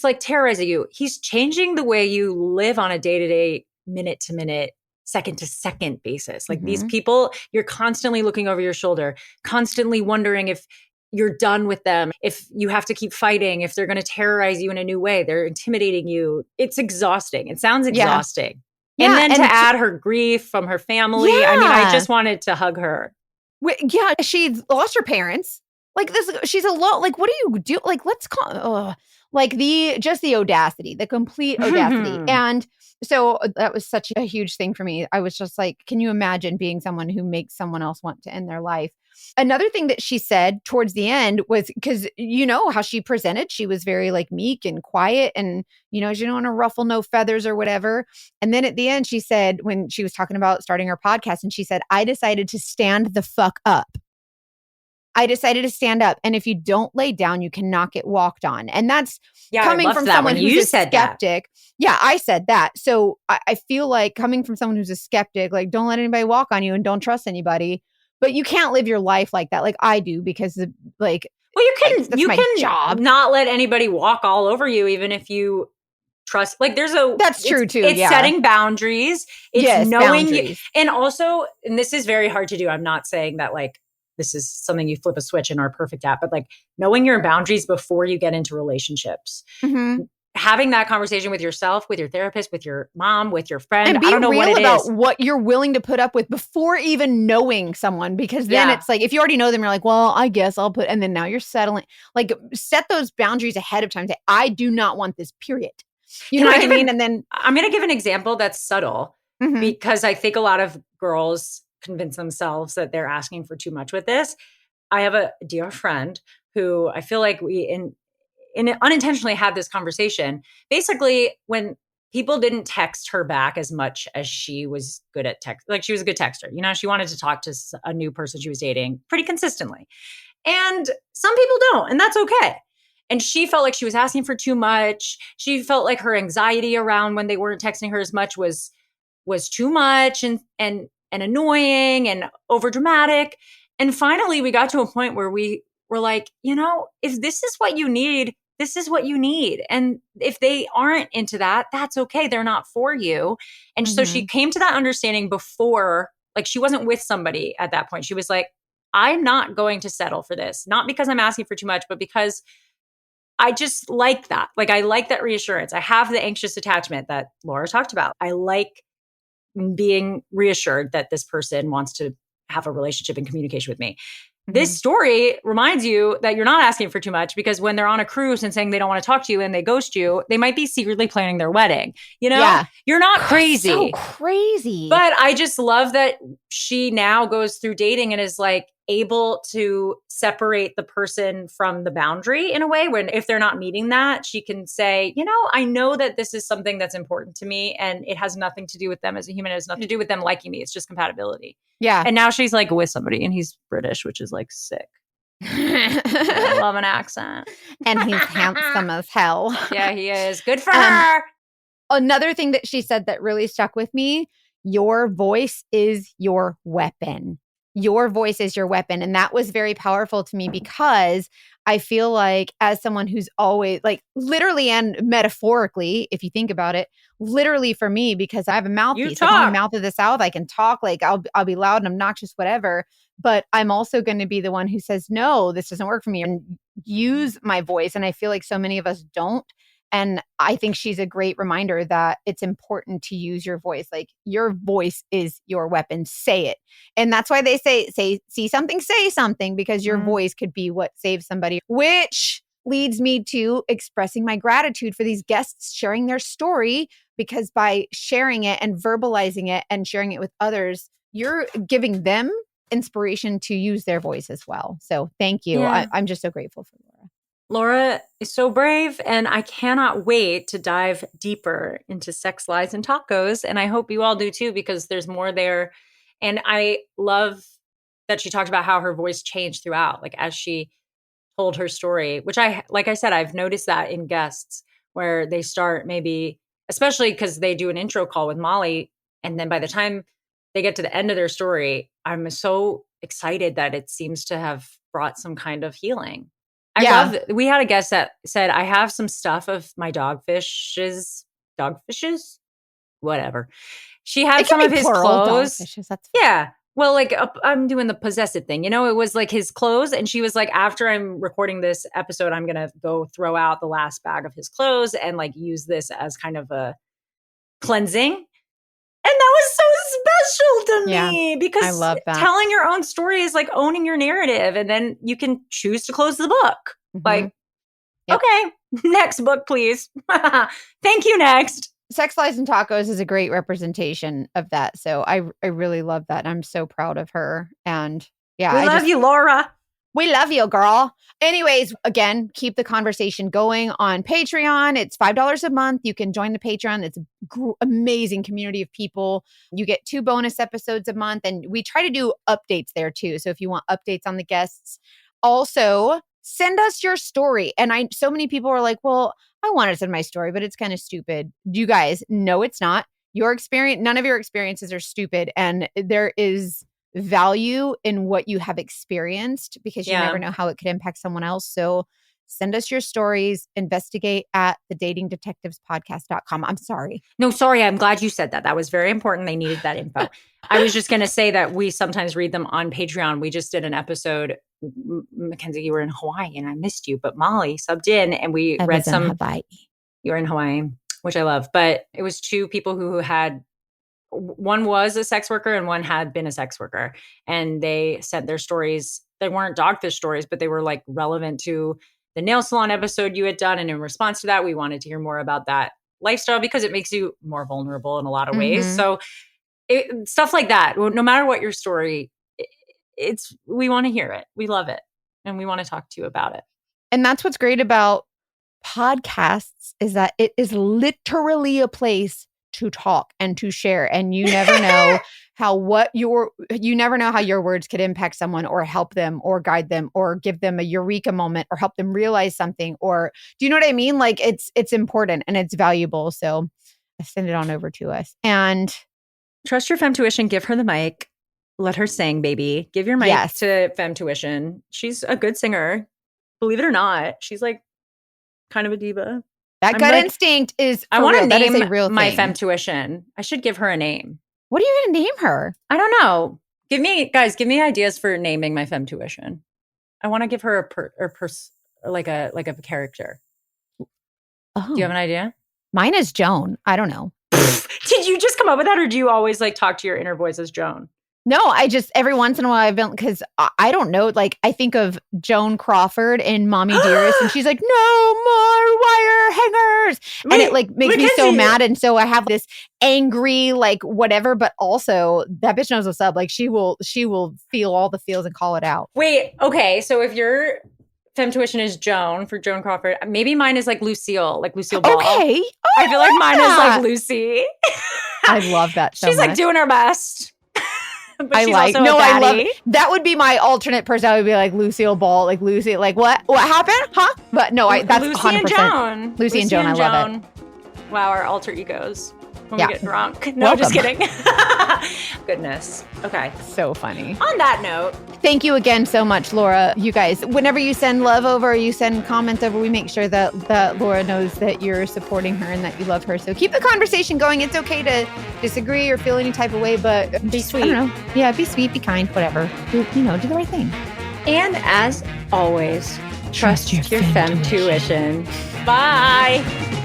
S3: like terrorizing you. He's changing the way you live on a day-to-day, minute-to-minute, second-to-second basis. Like these people, you're constantly looking over your shoulder, constantly wondering if you're done with them, if you have to keep fighting, if they're going to terrorize you in a new way, they're intimidating you. It's exhausting. It sounds exhausting. Yeah. And then to add her grief from her family. I mean, I just wanted to hug her.
S2: Yeah, she lost her parents. Like this, she's alone. Like, what do you do? Like, let's call like the audacity, the complete audacity. And so that was such a huge thing for me. I was just like, can you imagine being someone who makes someone else want to end their life? Another thing that she said towards the end was, because you know how she presented, she was very like meek and quiet and, you know, she didn't want to ruffle no feathers or whatever. And then at the end, she said, when she was talking about starting her podcast, and she said, I decided to stand the fuck up. I decided to stand up. And if you don't lay down, you cannot get walked on. And that's coming from someone who's a skeptic. Yeah, I said that. So I feel like coming from someone who's a skeptic, like don't let anybody walk on you and don't trust anybody. But you can't live your life like that, like I do, because like,
S3: well, you can job. Not let anybody walk all over you, even if you trust. Like that's
S2: true too.
S3: It's setting boundaries. It's knowing
S2: boundaries.
S3: And also, and this is very hard to do. I'm not saying that like this is something you flip a switch and are perfect at, but like knowing your boundaries before you get into relationships. Having that conversation with yourself, with your therapist, with your mom, with your friend.
S2: And be
S3: I don't know
S2: real
S3: what it
S2: about
S3: is.
S2: What you're willing to put up with before even knowing someone, because then it's like, if you already know them, you're like, well, I guess I'll put, and then now you're settling, like set those boundaries ahead of time. Say, I do not want this, period. You know what I mean? And then
S3: I'm going to give an example that's subtle because I think a lot of girls convince themselves that they're asking for too much with this. I have a dear friend who I feel like we unintentionally had this conversation. Basically, when people didn't text her back as much as she was good at text, like she was a good texter. You know, she wanted to talk to a new person she was dating pretty consistently. And some people don't, and that's okay. And she felt like she was asking for too much. She felt like her anxiety around when they weren't texting her as much was too much and annoying and over dramatic. And finally, we got to a point where we were like, if this is what you need, this is what you need. And if they aren't into that, that's okay. They're not for you. And so she came to that understanding before, like she wasn't with somebody at that point. She was like, I'm not going to settle for this. Not because I'm asking for too much, but because I just like that. Like I like that reassurance. I have the anxious attachment that Laura talked about. I like being reassured that this person wants to have a relationship and communication with me. This story reminds you that you're not asking for too much, because when they're on a cruise and saying they don't want to talk to you and they ghost you, they might be secretly planning their wedding. You're not crazy.
S2: So crazy.
S3: But I just love that she now goes through dating and is like able to separate the person from the boundary in a way when if they're not meeting that, she can say, I know that this is something that's important to me and it has nothing to do with them as a human. It has nothing to do with them liking me. It's just compatibility.
S2: Yeah.
S3: And now she's like with somebody and he's British, which is like sick. I love an accent.
S2: And he's handsome as hell.
S3: Yeah, he is. Good for her.
S2: Another thing that she said that really stuck with me, your voice is your weapon. Your voice is your weapon. And that was very powerful to me because I feel like as someone who's always like literally and metaphorically, if you think about it, literally for me, because I have a mouthpiece, like I'm mouth of the South, I can talk, like I'll be loud and obnoxious, whatever. But I'm also going to be the one who says, no, this doesn't work for me and use my voice. And I feel like so many of us don't. And I think she's a great reminder that it's important to use your voice. Like your voice is your weapon. Say it. And that's why they say, see something, say something, because your voice could be what saves somebody, which leads me to expressing my gratitude for these guests sharing their story, because by sharing it and verbalizing it and sharing it with others, you're giving them inspiration to use their voice as well. So thank you.
S3: Yeah.
S2: I'm just so grateful for Laura.
S3: Laura is so brave, and I cannot wait to dive deeper into sex, lies, and tacos. And I hope you all do too, because there's more there. And I love that she talked about how her voice changed throughout, like as she told her story, which like I said, I've noticed that in guests where they start maybe, especially because they do an intro call with Molly. And then by the time they get to the end of their story, I'm so excited that it seems to have brought some kind of healing. We had a guest that said, I have some stuff of my dogfishes, whatever. She had some of his clothes.
S2: That's
S3: yeah. Well, like I'm doing the possessive thing, it was like his clothes. And she was like, after I'm recording this episode, I'm going to go throw out the last bag of his clothes and like use this as kind of a cleansing. And that was so special to me because
S2: I love that.
S3: Telling your own story is like owning your narrative, and then you can choose to close the book. Like, okay, next book, please. Thank you, next.
S2: Sex, Lies, and Tacos is a great representation of that. So I really love that. I'm so proud of her. And yeah,
S3: we love you, Laura.
S2: We love you, girl. Anyways, again, keep the conversation going on Patreon. It's $5 a month. You can join the Patreon. It's amazing community of people. You get 2 bonus episodes a month, and we try to do updates there too. So if you want updates on the guests, also send us your story. And so many people are like, well, I want to send my story, but it's kind of stupid. You guys, no, it's not. Your experience, none of your experiences are stupid. And there is value in what you have experienced, because you never know how it could impact someone else. So send us your stories, investigate at thedatingdetectivespodcast.com. I'm sorry.
S3: No, sorry. I'm glad you said that. That was very important. They needed that info. I was just going to say that we sometimes read them on Patreon. We just did an episode. Mackenzie, you were in Hawaii and I missed you, but Molly subbed in and we read some.
S2: Hawaii.
S3: You were in Hawaii, which I love. But it was 2 people who had, one was a sex worker and one had been a sex worker. And they sent their stories. They weren't dogfish stories, but they were like relevant to the nail salon episode you had done. And in response to that, we wanted to hear more about that lifestyle because it makes you more vulnerable in a lot of ways. So stuff like that, no matter what your story, we want to hear it. We love it. And we want to talk to you about it.
S2: And that's what's great about podcasts, is that it is literally a place to talk and to share. And you never know you never know how your words could impact someone or help them or guide them or give them a eureka moment or help them realize something. Or do you know what I mean? Like it's important and it's valuable. So send it on over to us. And
S3: trust your femtuition. Give her the mic. Let her sing, baby. Give your mic to femtuition. She's a good singer. Believe it or not. She's like kind of a diva.
S2: That gut instinct is
S3: I want to name
S2: a real
S3: my
S2: thing.
S3: femtuition. I should give her a name.
S2: What are you going to name her?
S3: I don't know. Give me ideas for naming my femtuition. I want to give her like a character.
S2: Oh.
S3: Do you have an idea?
S2: Mine is Joan. I don't know.
S3: Did you just come up with that, or do you always like talk to your inner voice as Joan?
S2: No, I just every once in a while I've been because I don't know. Like I think of Joan Crawford in Mommy Dearest, and she's like, "No more wire hangers," and it like makes me so mad. And so I have this angry like whatever, but also that bitch knows what's up. Like she will feel all the feels and call it out.
S3: Wait, okay. So if your femtuition is Joan for Joan Crawford, maybe mine is like Lucille Ball.
S2: Okay,
S3: I feel like mine is like Lucy.
S2: I love that. So
S3: she's
S2: much.
S3: Like doing her best. But
S2: I
S3: she's
S2: like
S3: also
S2: I love
S3: baddie.
S2: that would be my alternate person. I would be like Lucille Ball, like Lucy, like what happened? Huh? But no, that's
S3: Lucy
S2: 100%.
S3: and Joan.
S2: Lucy and Joan, I love it.
S3: Wow, our alter egos when we get drunk. No,
S2: Welcome.
S3: Just kidding. Goodness. Okay.
S2: So funny.
S3: On that note,
S2: thank you again so much, Laura. You guys, whenever you send love over, you send comments over, we make sure that Laura knows that you're supporting her and that you love her. So keep the conversation going. It's okay to disagree or feel any type of way, but
S3: be sweet.
S2: I don't know. Yeah, be sweet, be kind, whatever. Do the right thing.
S3: And as always, trust your femtuition. Bye.